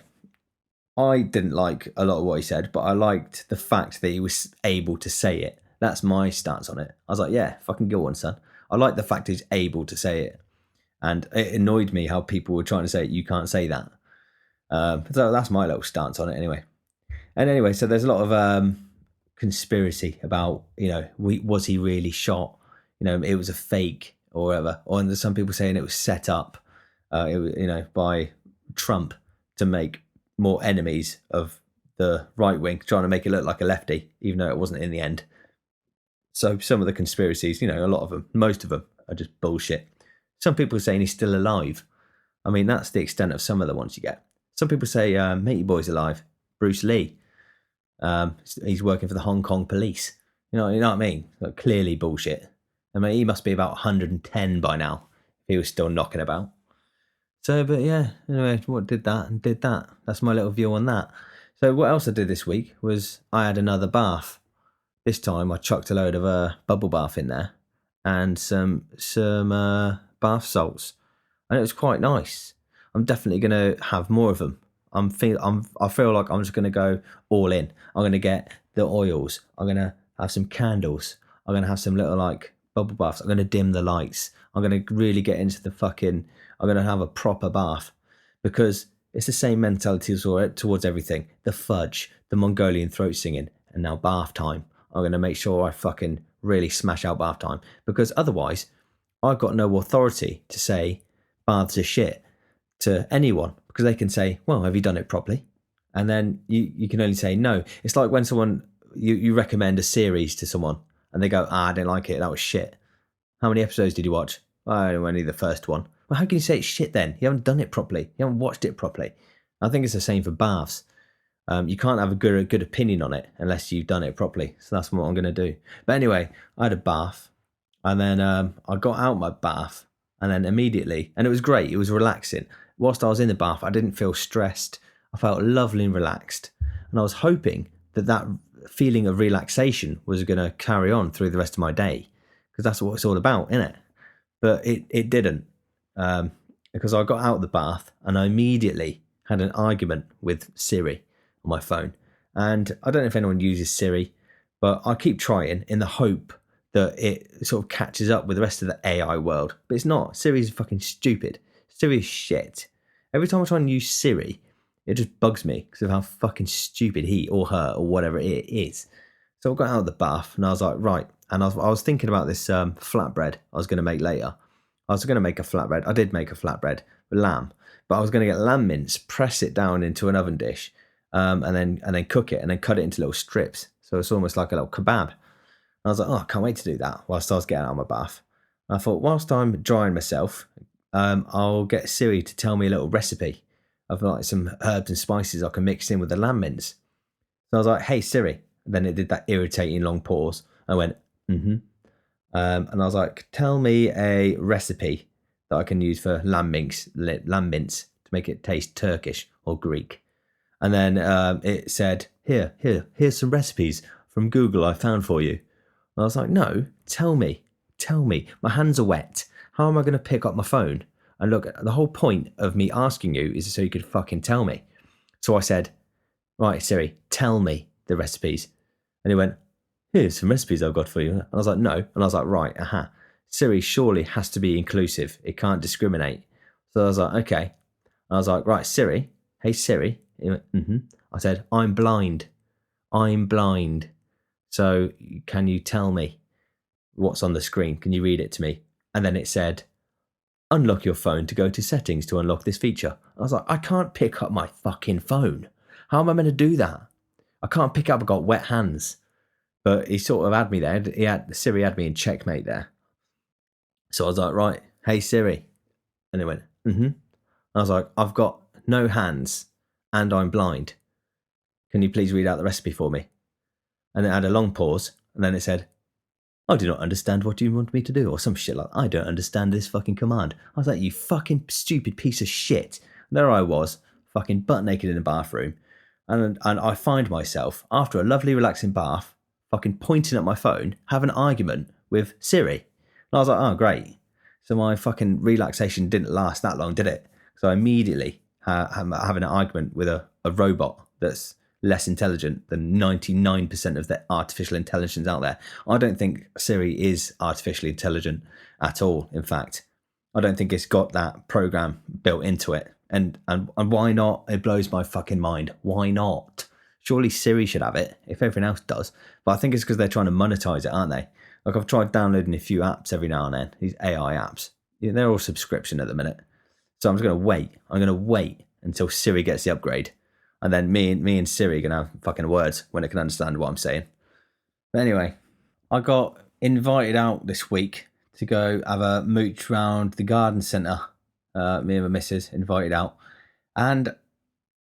I didn't like a lot of what he said, but I liked the fact that he was able to say it. That's my stance on it. I was like, yeah, fucking go on, son. I like the fact he's able to say it. And it annoyed me how people were trying to say, you can't say that. So that's my little stance on it anyway. And anyway, so there's a lot of conspiracy about, was he really shot? It was a fake or whatever. Or there's some people saying it was set up, by Trump to make more enemies of the right wing, trying to make it look like a lefty, even though it wasn't in the end. So some of the conspiracies, a lot of them, most of them are just bullshit. Some people are saying he's still alive. I mean, that's the extent of some of the ones you get. Some people say, Matey Boy's alive. Bruce Lee. He's working for the Hong Kong police. You know what I mean? Like, clearly bullshit. I mean, he must be about 110 by now if he was still knocking about. So, but yeah, anyway, what did that and did that. That's my little view on that. So what else I did this week was I had another bath. This time I chucked a load of bubble bath in there and some bath salts, and it was quite nice. I'm definitely going to have more of them. I feel like I'm just going to go all in. I'm going to get the oils. I'm going to have some candles. I'm going to have some little like bubble baths. I'm going to dim the lights. I'm going to really get into I'm going to have a proper bath, because it's the same mentality towards everything. The fudge, the Mongolian throat singing, and now bath time. I'm going to make sure I fucking really smash out bath time, because otherwise I've got no authority to say baths are shit to anyone, because they can say, well, have you done it properly? And then you can only say no. It's like when someone, you recommend a series to someone and they go, I didn't like it, that was shit. How many episodes did you watch? Oh, only the first one. Well, how can you say it's shit then? You haven't done it properly. You haven't watched it properly. I think it's the same for baths. You can't have a good opinion on it unless you've done it properly. So that's what I'm going to do. But anyway, I had a bath, and then I got out my bath, and then immediately, and it was great. It was relaxing. Whilst I was in the bath, I didn't feel stressed. I felt lovely and relaxed. And I was hoping that feeling of relaxation was going to carry on through the rest of my day, because that's what it's all about, isn't it? But it didn't, because I got out of the bath and I immediately had an argument with Siri on my phone. And I don't know if anyone uses Siri, but I keep trying in the hope that it sort of catches up with the rest of the AI world. But it's not. Siri's fucking stupid. Siri is shit. Every time I try and use Siri, it just bugs me because of how fucking stupid he or her or whatever it is. So I got out of the bath and I was like, right. And I was thinking about this flatbread I was going to make later. I was going to make a flatbread. I did make a flatbread with lamb, but I was going to get lamb mince, press it down into an oven dish, and then cook it and then cut it into little strips. So it's almost like a little kebab. And I was like, oh, I can't wait to do that whilst I was getting out of my bath. And I thought, whilst I'm drying myself, I'll get Siri to tell me a little recipe of like some herbs and spices I can mix in with the lamb mince. So I was like, hey Siri. And then it did that irritating long pause. I went, mm-hmm. And I was like, tell me a recipe that I can use for lamb mince to make it taste Turkish or Greek. And then it said, here's some recipes from Google I found for you. And I was like, no, tell me. My hands are wet. How am I going to pick up my phone? And look, the whole point of me asking you is so you could fucking tell me. So I said, right, Siri, tell me the recipes. And he went, here's some recipes I've got for you. And I was like, no. And I was like, right, Siri surely has to be inclusive. It can't discriminate. So I was like, okay. And I was like, right, Siri. Hey, Siri. He went, mm-hmm. I said, I'm blind. So can you tell me what's on the screen? Can you read it to me? And then it said, unlock your phone to go to settings to unlock this feature. I was like, I can't pick up my fucking phone. How am I meant to do that? I can't pick up. I've got wet hands. But he sort of had me there. Siri had me in checkmate there. So I was like, right, hey Siri. And it went, mm-hmm. I was like, I've got no hands and I'm blind. Can you please read out the recipe for me? And it had a long pause. And then it said, I do not understand what you want me to do, or some shit like, I don't understand this fucking command. I was like, you fucking stupid piece of shit. And there I was, fucking butt naked in the bathroom. And I find myself, after a lovely relaxing bath, fucking pointing at my phone, have an argument with Siri. And I was like, oh, great. So my fucking relaxation didn't last that long, did it? So I immediately having an argument with a robot that's less intelligent than 99% of the artificial intelligence out there. I don't think Siri is artificially intelligent at all. In fact, I don't think it's got that program built into it. And why not? It blows my fucking mind. Why not? Surely Siri should have it if everything else does. But I think it's because they're trying to monetize it, aren't they? Like I've tried downloading a few apps every now and then, these AI apps. They're all subscription at the minute. So I'm just going to wait. I'm going to wait until Siri gets the upgrade. And then me and Siri are going to have fucking words when it can understand what I'm saying. But anyway, I got invited out this week to go have a mooch round the garden centre. Me and my missus invited out. And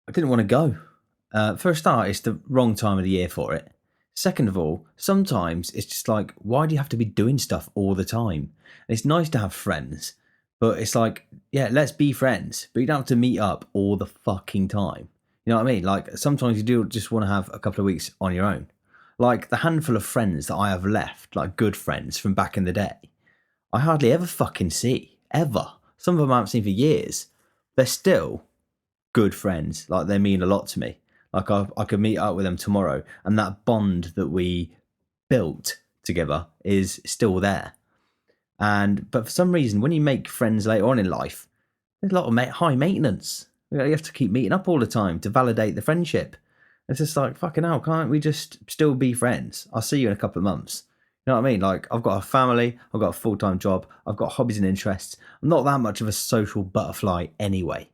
I didn't want to go. For a start, it's the wrong time of the year for it. Second of all, sometimes it's just like, why do you have to be doing stuff all the time? It's nice to have friends, but it's like, yeah, let's be friends, but you don't have to meet up all the fucking time. You know what I mean? Like sometimes you do just want to have a couple of weeks on your own. Like the handful of friends that I have left, like good friends from back in the day, I hardly ever fucking see, ever. Some of them I haven't seen for years. They're still good friends. Like they mean a lot to me. Like I could meet up with them tomorrow and that bond that we built together is still there. But for some reason, when you make friends later on in life, there's a lot of high maintenance. You have to keep meeting up all the time to validate the friendship. It's just like, fucking hell, can't we just still be friends? I'll see you in a couple of months. You know what I mean? Like, I've got a family, I've got a full-time job, I've got hobbies and interests. I'm not that much of a social butterfly anyway,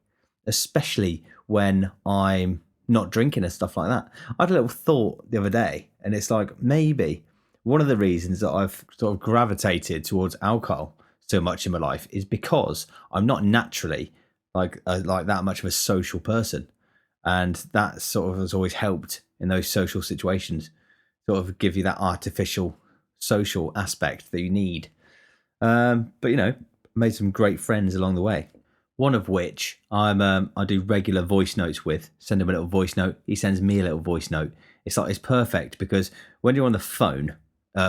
especially when I'm not drinking and stuff like that. I had a little thought the other day, and it's like, maybe one of the reasons that I've sort of gravitated towards alcohol so much in my life is because I'm not naturally like that much of a social person, and that sort of has always helped in those social situations, sort of give you that artificial social aspect that you need. But you know, made some great friends along the way. One of which I do regular voice notes with. Send him a little voice note. He sends me a little voice note. It's perfect because when you're on the phone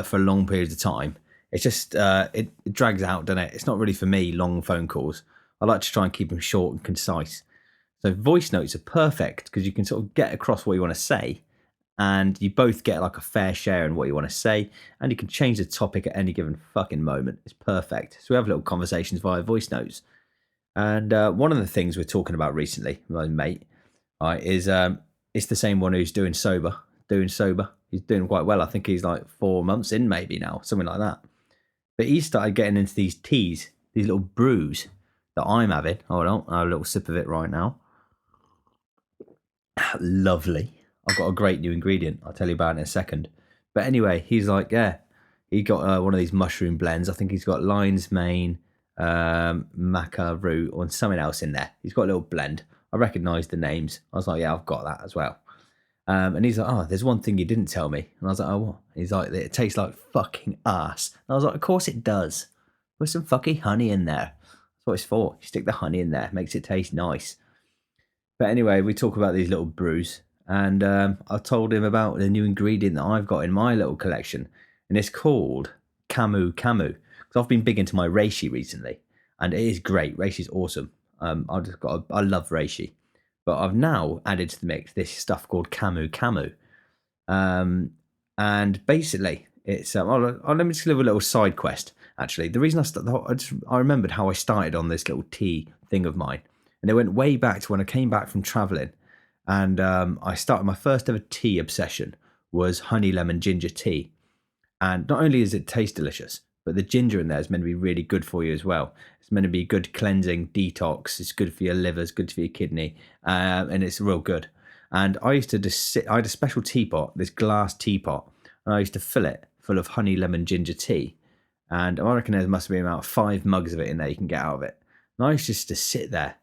for long periods of time, it's just it drags out, doesn't it? It's not really for me, long phone calls. I like to try and keep them short and concise. So voice notes are perfect because you can sort of get across what you want to say, and you both get like a fair share in what you want to say, and you can change the topic at any given fucking moment. It's perfect. So we have little conversations via voice notes. And one of the things we're talking about recently, my mate, is it's the same one who's doing sober. He's doing quite well. I think he's like 4 months in maybe now, something like that. But he started getting into these teas, these little brews that I'm having. Hold on, I'll have a little sip of it right now. Lovely. I've got a great new ingredient. I'll tell you about it in a second. But anyway, he's like, yeah, he got one of these mushroom blends. I think he's got lion's mane, maca root, or something else in there. He's got a little blend. I recognised the names. I was like, yeah, I've got that as well. And he's like, oh, there's one thing you didn't tell me. And I was like, oh, what? He's like, it tastes like fucking ass. And I was like, of course it does. Put some fucking honey in there. That's what it's for. You stick the honey in there, makes it taste nice. But anyway, we talk about these little brews. And I told him about the new ingredient that I've got in my little collection. And it's called Camu Camu. Because I've been big into my reishi recently. And it is great. Reishi's awesome. I love reishi. But I've now added to the mix this stuff called Camu Camu. And basically, it's let me just give a little side quest. Actually, the reason I remembered how I started on this little tea thing of mine, and it went way back to when I came back from traveling, and I started my first ever tea obsession was honey lemon ginger tea, and not only does it taste delicious, but the ginger in there is meant to be really good for you as well. It's meant to be good cleansing detox. It's good for your liver. It's good for your kidney, and it's real good. And I used to just sit. I had a special teapot, this glass teapot, and I used to fill it full of honey lemon ginger tea. And I reckon there must be about 5 mugs of it in there you can get out of it. And I used just to sit there,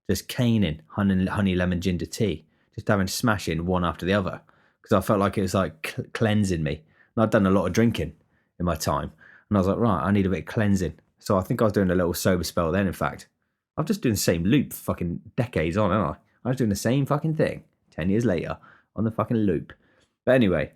just caning honey lemon ginger tea, just having smashing one after the other, because I felt like it was like cleansing me. And I'd done a lot of drinking in my time, and I was like, right, I need a bit of cleansing. So I think I was doing a little sober spell then. In fact, I'm just doing the same loop, fucking decades on, aren't I? I was doing the same fucking thing 10 years later on the fucking loop. But anyway,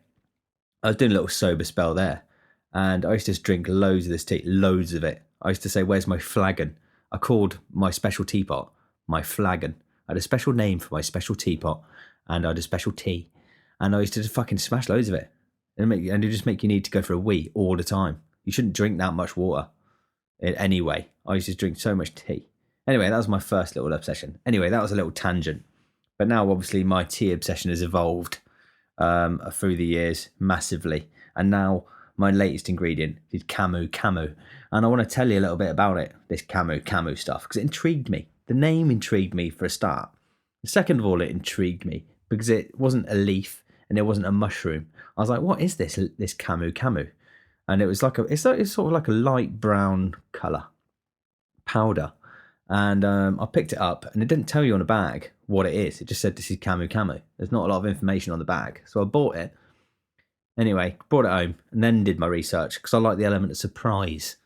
I was doing a little sober spell there, and I used to just drink loads of this tea, loads of it. I used to say, where's my flagon? I called my special teapot my flagon. I had a special name for my special teapot, and I had a special tea, and I used to just fucking smash loads of it. And it just make you need to go for a wee all the time. You shouldn't drink that much water. Anyway, I used to drink so much tea. Anyway, that was my first little obsession. Anyway, that was a little tangent. But now, obviously, my tea obsession has evolved through the years massively. And now my latest ingredient is Camu Camu. And I want to tell you a little bit about it, this Camu Camu stuff, because it intrigued me. The name intrigued me for a start. Second of all, it intrigued me because it wasn't a leaf and it wasn't a mushroom. I was like, what is this Camu Camu? And it was like it's sort of like a light brown colour powder. And I picked it up, and it didn't tell you on the bag what it is. It just said this is Camu Camu. There's not a lot of information on the bag. So I bought it. Anyway, brought it home and then did my research because I like the element of surprise.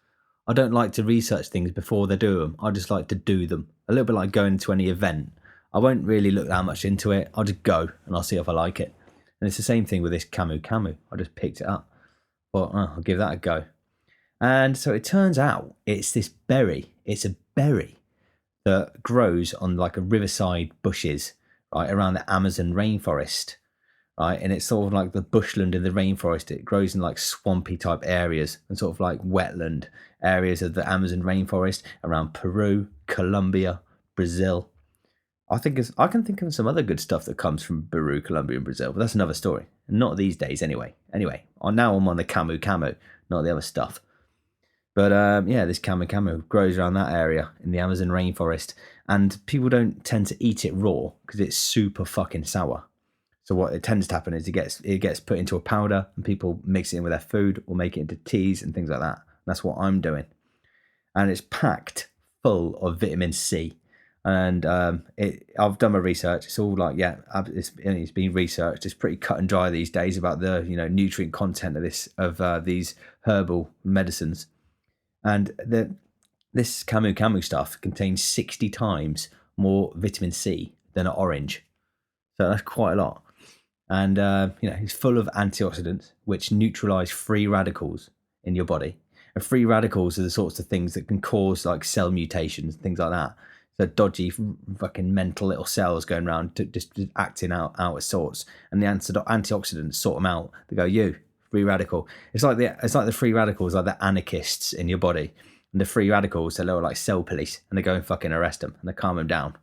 I don't like to research things before they do them. I just like to do them. A little bit like going to any event. I won't really look that much into it. I'll just go and I'll see if I like it. And it's the same thing with this Camu Camu. I just picked it up. But I'll give that a go. And so it turns out it's this berry. It's a berry that grows on like a riverside bushes, right, around the Amazon rainforest, right? And it's sort of like the bushland in the rainforest. It grows in like swampy type areas and sort of like wetland areas of the Amazon rainforest around Peru, Colombia, Brazil. I can think of some other good stuff that comes from Peru, Colombia, and Brazil, but that's another story. Not these days, anyway. Anyway, now I'm on the Camu Camu, not the other stuff. But yeah, this Camu Camu grows around that area in the Amazon rainforest, and people don't tend to eat it raw because it's super fucking sour. So what it tends to happen is it gets put into a powder, and people mix it in with their food or make it into teas and things like that. That's what I'm doing, and it's packed full of vitamin C. And I've done my research. It's all like, yeah, it's been researched. It's pretty cut and dry these days about the nutrient content of these herbal medicines. And this Camu Camu stuff contains 60 times more vitamin C than an orange, so that's quite a lot. And it's full of antioxidants which neutralize free radicals in your body. And free radicals are the sorts of things that can cause like cell mutations, things like that. So dodgy fucking mental little cells going around just acting out of sorts, and the antioxidants sort them out. They go, you free radical. It's like the free radicals are the anarchists in your body, and the free radicals are little like cell police, and they go and fucking arrest them and they calm them down. And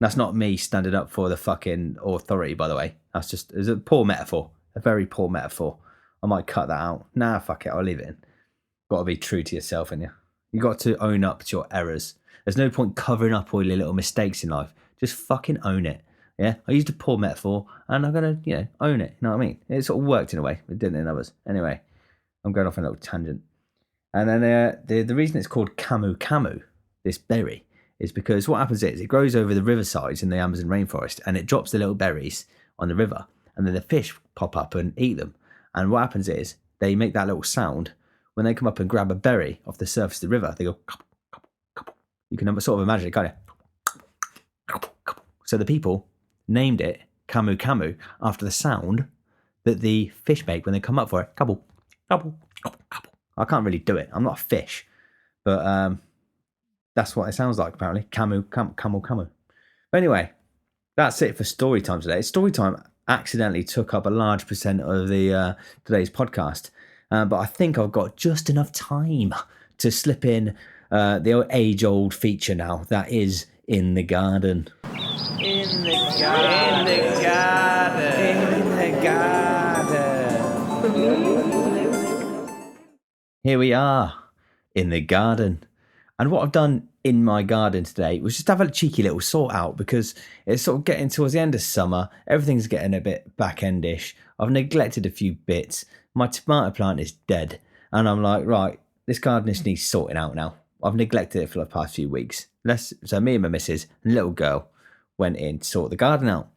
that's not me standing up for the fucking authority, by the way. It's a poor metaphor, a very poor metaphor. I might cut that out. Nah, fuck it, I'll leave it in. Got to be true to yourself, innit? You got to own up to your errors. There's no point covering up all your little mistakes in life. Just fucking own it. Yeah, I used a poor metaphor, and I'm gonna, own it. You know what I mean? It sort of worked in a way, but it didn't in others. Anyway, I'm going off on a little tangent. And then the reason it's called camu camu, this berry, is because what happens is it grows over the riversides in the Amazon rainforest, and it drops the little berries on the river, and then the fish pop up and eat them. And what happens is they make that little sound when they come up and grab a berry off the surface of the river. They go, couple, couple, couple. You can sort of imagine it, can't you? Couple, couple. So the people named it camu camu after the sound that the fish make when they come up for it. Couple, couple, couple, couple. I can't really do it. I'm not a fish, but that's what it sounds like apparently. Camu, camel, camu. But anyway, that's it for story time today. Story time accidentally took up a large percent of the today's podcast, but I think I've got just enough time to slip in the age-old feature now. That is in the garden. In the garden. In the garden. In the garden. Here we are in the garden. And what I've done in my garden today was just have a cheeky little sort out, because it's sort of getting towards the end of summer. Everything's getting a bit back-endish. I've neglected a few bits. My tomato plant is dead. And I'm like, right, this garden needs sorting out now. I've neglected it for the past few weeks. So me and my missus and little girl went in to sort the garden out.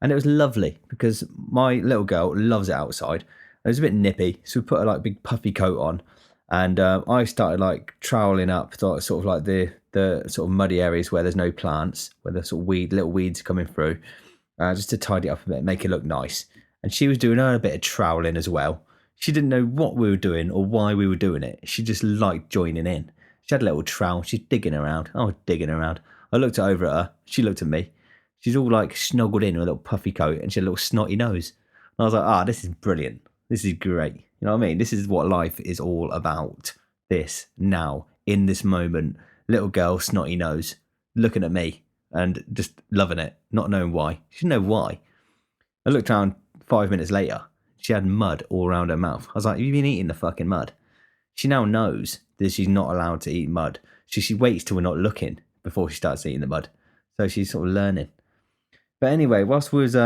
And it was lovely because my little girl loves it outside. It was a bit nippy, so we put a big puffy coat on. And I started troweling up sort of like the sort of muddy areas where there's no plants, where the sort of little weeds are coming through, just to tidy it up a bit, make it look nice. And she was doing her a bit of troweling as well. She didn't know what we were doing or why we were doing it. She just liked joining in. She had a little trowel. She's digging around. I was digging around. I looked over at her. She looked at me. She's all snuggled in with a little puffy coat, and she had a little snotty nose. And I was like, this is brilliant. This is great. You know what I mean? This is what life is all about. This, now, in this moment. Little girl, snotty nose, looking at me and just loving it, not knowing why. She didn't know why. I looked around 5 minutes later. She had mud all around her mouth. I was like, have you been eating the fucking mud? She now knows that she's not allowed to eat mud. She waits till we're not looking before she starts eating the mud. So she's sort of learning. But anyway, whilst we was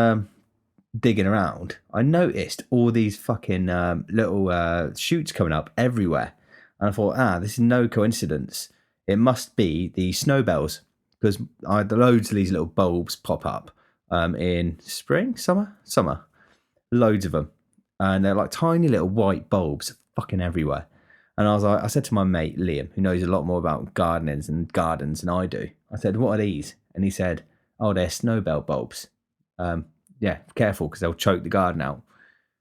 digging around, I noticed all these fucking little shoots coming up everywhere. And I thought, this is no coincidence. It must be the snowbells, because I had loads of these little bulbs pop up in spring, summer, loads of them. And they're like tiny little white bulbs fucking everywhere. And I said to my mate, Liam, who knows a lot more about gardens than I do, I said, what are these? And he said, they're snowbell bulbs. Yeah, careful, because they'll choke the garden out.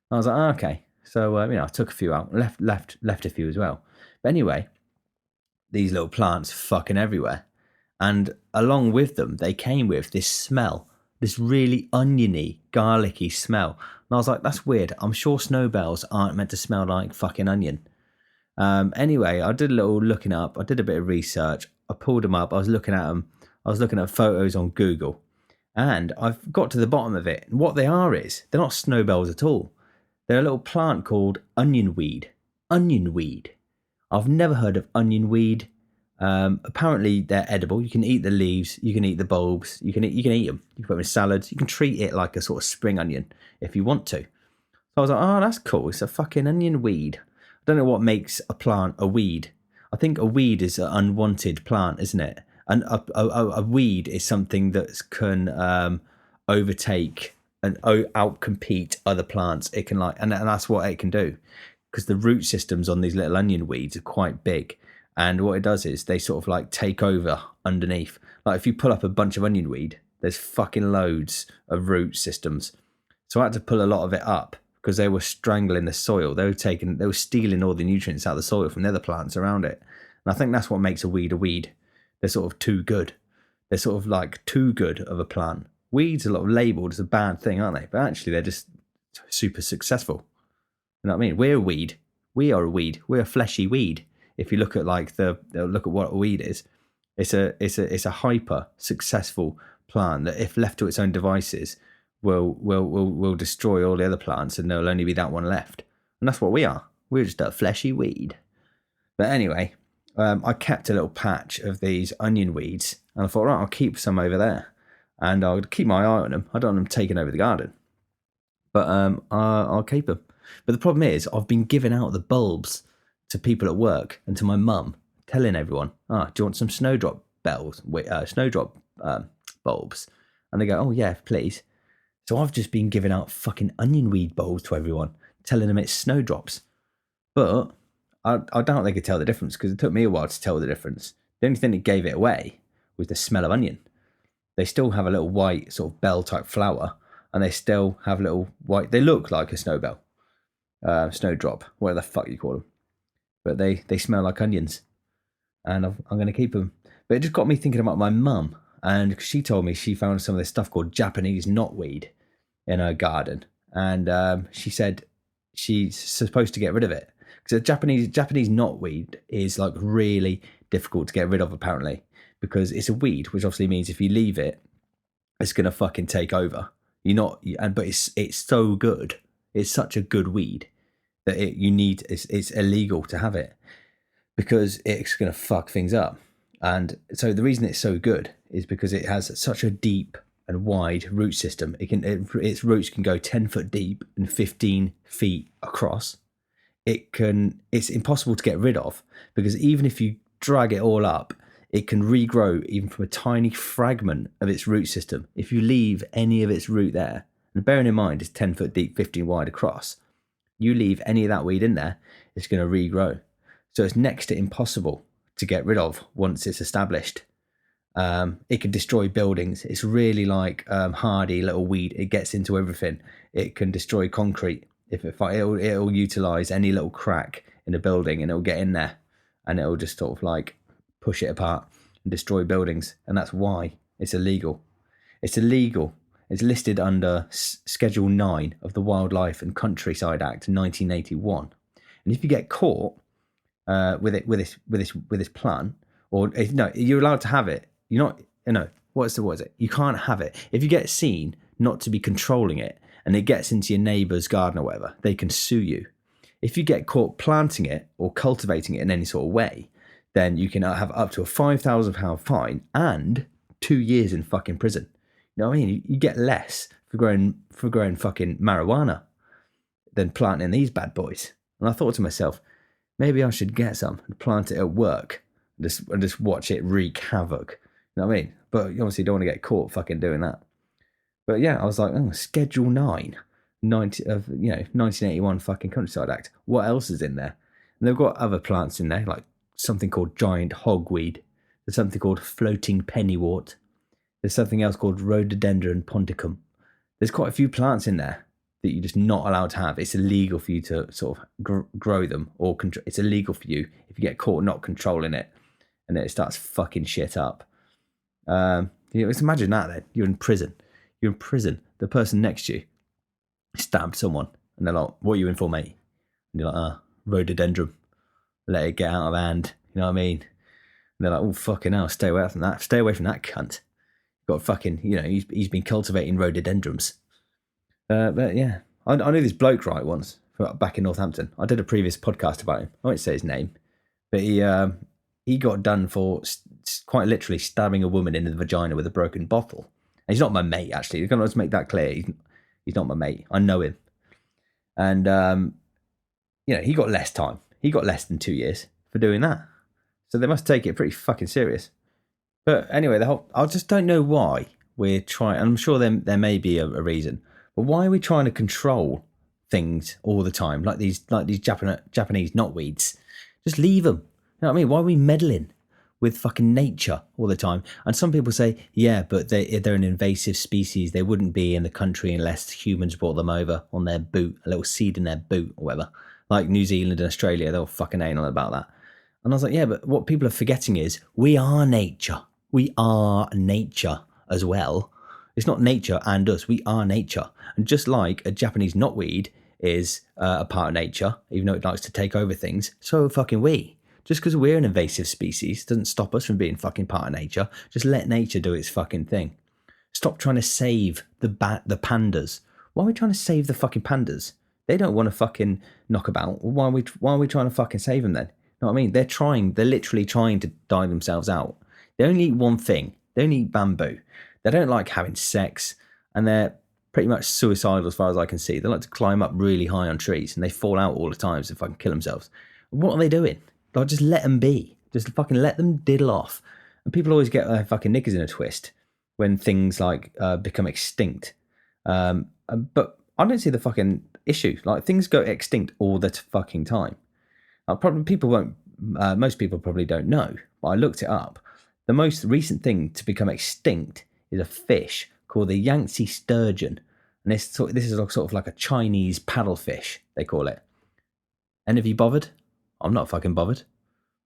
I was like, okay. So, I took a few out, left a few as well. But anyway, these little plants fucking everywhere. And along with them, they came with this smell, this really oniony, garlicky smell. And I was like, that's weird. I'm sure snowbells aren't meant to smell like fucking onion. Anyway, I did a little looking up. I did a bit of research. I pulled them up. I was looking at them. I was looking at photos on Google. And I've got to the bottom of it. And what they are is, they're not snowbells at all. They're a little plant called onion weed. Onion weed. I've never heard of onion weed. Apparently they're edible. You can eat the leaves. You can eat the bulbs. You can eat them. You can put them in salads. You can treat it like a sort of spring onion if you want to. So I was like, that's cool. It's a fucking onion weed. I don't know what makes a plant a weed. I think a weed is an unwanted plant, isn't it? And a weed is something that can overtake and outcompete other plants. It can and that's what it can do, because the root systems on these little onion weeds are quite big. And what it does is they sort of take over underneath. Like if you pull up a bunch of onion weed, there's fucking loads of root systems. So I had to pull a lot of it up because they were strangling the soil. They were stealing all the nutrients out of the soil from the other plants around it. And I think that's what makes a weed a weed. They're sort of too good. They're sort of too good of a plant. Weeds are labelled as a bad thing, aren't they? But actually they're just super successful. You know what I mean? We're a weed. We are a weed. We're a fleshy weed. If you look at look at what a weed is, it's a hyper successful plant that, if left to its own devices, will destroy all the other plants, and there'll only be that one left. And that's what we are. We're just a fleshy weed. But anyway, I kept a little patch of these onion weeds, and I thought, right, I'll keep some over there, and I'll keep my eye on them. I don't want them taking over the garden, but I'll keep them. But the problem is, I've been giving out the bulbs to people at work and to my mum, telling everyone, do you want some snowdrop bulbs? And they go, oh yeah, please. So I've just been giving out fucking onion weed bulbs to everyone, telling them it's snowdrops. But I doubt they could tell the difference, because it took me a while to tell the difference. The only thing that gave it away was the smell of onion. They still have a little white sort of bell type flower, and they still have little white, they look like a snowdrop, whatever the fuck you call them. But they smell like onions, and I'm going to keep them. But it just got me thinking about my mum, and she told me she found some of this stuff called Japanese knotweed in her garden, and she said she's supposed to get rid of it, because Japanese knotweed is like really difficult to get rid of, apparently, because it's a weed, which obviously means if you leave it, it's gonna fucking take over. But it's so good. It's such a good weed that it's illegal to have it, because it's gonna fuck things up. And so the reason it's so good is because it has such a deep and wide root system. Its roots can go 10 foot deep and 15 feet across. It's impossible to get rid of, because even if you drag it all up, it can regrow even from a tiny fragment of its root system. If you leave any of its root there, and bearing in mind it's 10 foot deep, 15 wide across, you leave any of that weed in there, it's going to regrow. So it's next to impossible to get rid of once it's established. It can destroy buildings. It's really like hardy little weed. It gets into everything. It can destroy concrete. It'll utilize any little crack in a building, and it'll get in there, and it'll just sort of like push it apart and destroy buildings. And that's why it's illegal. It's illegal. It's listed under Schedule 9 of the Wildlife and Countryside Act 1981. And if you get caught with this plant, or no, you're allowed to have it. You're not. What is it? You can't have it if you get seen not to be controlling it, and it gets into your neighbour's garden or whatever. They can sue you. If you get caught planting it or cultivating it in any sort of way, then you can have up to a £5,000 fine and 2 years in fucking prison. You know what I mean? You get less for growing fucking marijuana than planting these bad boys. And I thought to myself, maybe I should get some and plant it at work and just watch it wreak havoc. You know what I mean? But you obviously don't want to get caught fucking doing that. But yeah, I was like, Schedule 9, 1981 fucking Countryside Act. What else is in there? And they've got other plants in there, like something called giant hogweed. There's something called floating pennywort. There's something else called rhododendron ponticum. There's quite a few plants in there that you're just not allowed to have. It's illegal for you to sort of grow them, or it's illegal for you if you get caught not controlling it, and it starts fucking shit up. Just imagine that then. You're in prison. The person next to you stabbed someone, and they're like, what are you in for, mate? And you're like, rhododendron. Let it get out of hand. You know what I mean? And they're like, oh, fucking hell, stay away from that. Stay away from that cunt. Got fucking, he's been cultivating rhododendrons. But yeah, I knew this bloke once back in Northampton. I did a previous podcast about him. I won't say his name, but he got done for quite literally stabbing a woman in the vagina with a broken bottle. And he's not my mate, actually. You're going to make that clear. He's not my mate. I know him. And, he got less time. He got less than 2 years for doing that. So they must take it pretty fucking serious. But anyway, I just don't know why we're trying. I'm sure there may be a reason, but why are we trying to control things all the time, like these Japanese knotweeds? Just leave them. You know what I mean? Why are we meddling with fucking nature all the time? And some people say, yeah, but they're an invasive species. They wouldn't be in the country unless humans brought them over on their boot, a little seed in their boot or whatever. Like New Zealand and Australia, they're all fucking anal about that. And I was like, yeah, but what people are forgetting is we are nature. We are nature as well. It's not nature and us. We are nature. And just like a Japanese knotweed is a part of nature, even though it likes to take over things, so fucking we. Just because we're an invasive species doesn't stop us from being fucking part of nature. Just let nature do its fucking thing. Stop trying to save the pandas. Why are we trying to save the fucking pandas? They don't want to fucking knock about. Why are we trying to fucking save them then? You know what I mean? They're literally trying to die themselves out. They only eat one thing. They only eat bamboo. They don't like having sex, and they're pretty much suicidal as far as I can see. They like to climb up really high on trees, and they fall out all the time so they fucking kill themselves. What are they doing? Like, just let them be. Just fucking let them diddle off. And people always get their fucking knickers in a twist when things like become extinct. But I don't see the fucking issue. Like, things go extinct all the fucking time. Probably people won't. Most people probably don't know, but I looked it up. The most recent thing to become extinct is a fish called the Yangtze sturgeon, and this is sort of like a Chinese paddlefish, they call it. Any of you bothered? I'm not fucking bothered.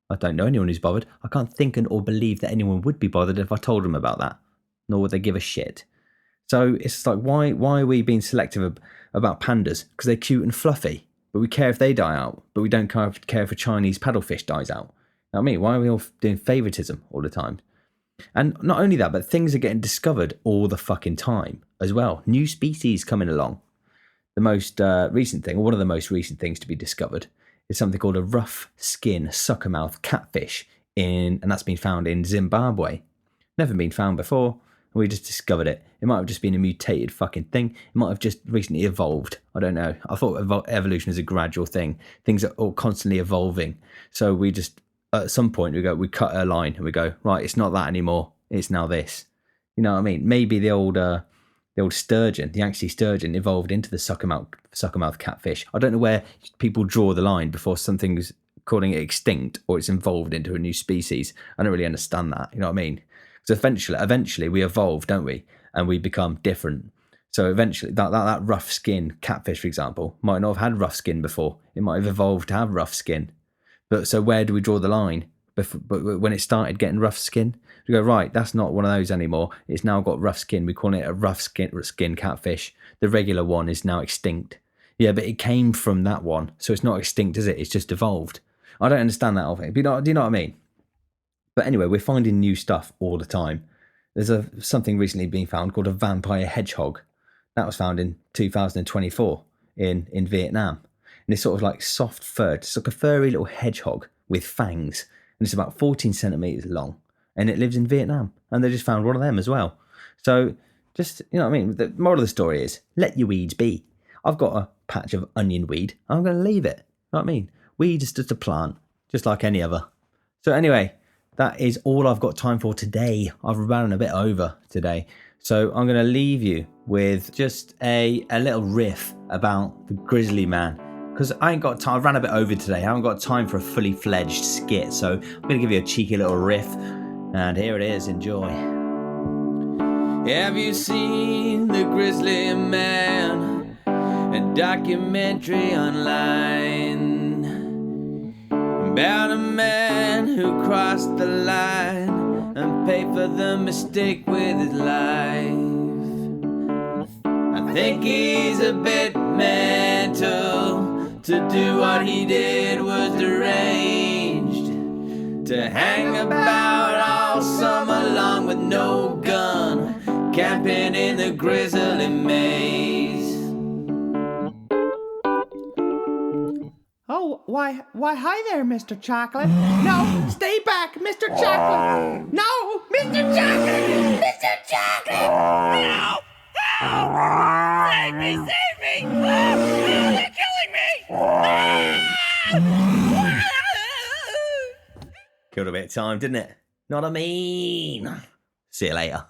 I don't know anyone who's bothered. I can't think or believe that anyone would be bothered if I told them about that. Nor would they give a shit. So it's like, why are we being selective about pandas? Because they're cute and fluffy. But we care if they die out. But we don't care if a Chinese paddlefish dies out. You know what I mean? Why are we all doing favoritism all the time? And not only that, but things are getting discovered all the fucking time as well. New species coming along. The most recent thing, or one of the most recent things to be discovered, is something called a rough skin suckermouth catfish, and that's been found in Zimbabwe. Never been found before. We just discovered it. It might have just been a mutated fucking thing. It might have just recently evolved. I don't know. I thought evolution is a gradual thing. Things are all constantly evolving. So we just, at some point, we cut a line and we go, right, it's not that anymore. It's now this. You know what I mean? Maybe the old sturgeon, the Yangtze sturgeon, evolved into the suckermouth catfish. I don't know where people draw the line before something's calling it extinct or it's evolved into a new species. I don't really understand that. You know what I mean? So eventually we evolve, don't we? And we become different. So eventually that rough skin catfish, for example, might not have had rough skin before. It might have evolved to have rough skin. But so where do we draw the line? But when it started getting rough skin, we go, right, that's not one of those anymore. It's now got rough skin. We call it a rough skin catfish. The regular one is now extinct. Yeah, but it came from that one. So it's not extinct, is it? It's just evolved. I don't understand that whole thing. Do you know what I mean? But anyway, we're finding new stuff all the time. There's something recently being found called a vampire hedgehog. That was found in 2024 in Vietnam. And it's sort of like soft fur. It's like a furry little hedgehog with fangs. And it's about 14 centimeters long. And it lives in Vietnam. And they just found one of them as well. So just, you know what I mean? The moral of the story is, let your weeds be. I've got a patch of onion weed. I'm going to leave it. You know what I mean? Weed is just a plant, just like any other. So anyway, that is all I've got time for today. I've run a bit over today. So I'm going to leave you with just a little riff about the Grizzly Man. Because I ain't got time. I ran a bit over today. I haven't got time for a fully fledged skit. So I'm going to give you a cheeky little riff. And here it is. Enjoy. Have you seen the Grizzly Man? A documentary online about a man who crossed the line and paid for the mistake with his life. I think he's a bit mental. To do what he did was deranged. To hang about all summer long with no gun, camping in the grizzly maze. Oh, why, hi there, Mr. Chocolate. No, stay back, Mr. Chocolate. No, Mr. Chocolate! Mr. Chocolate! No! Help! Save me! Save me! They're killing me! Killed a bit of time, didn't it? Not a mean. See you later.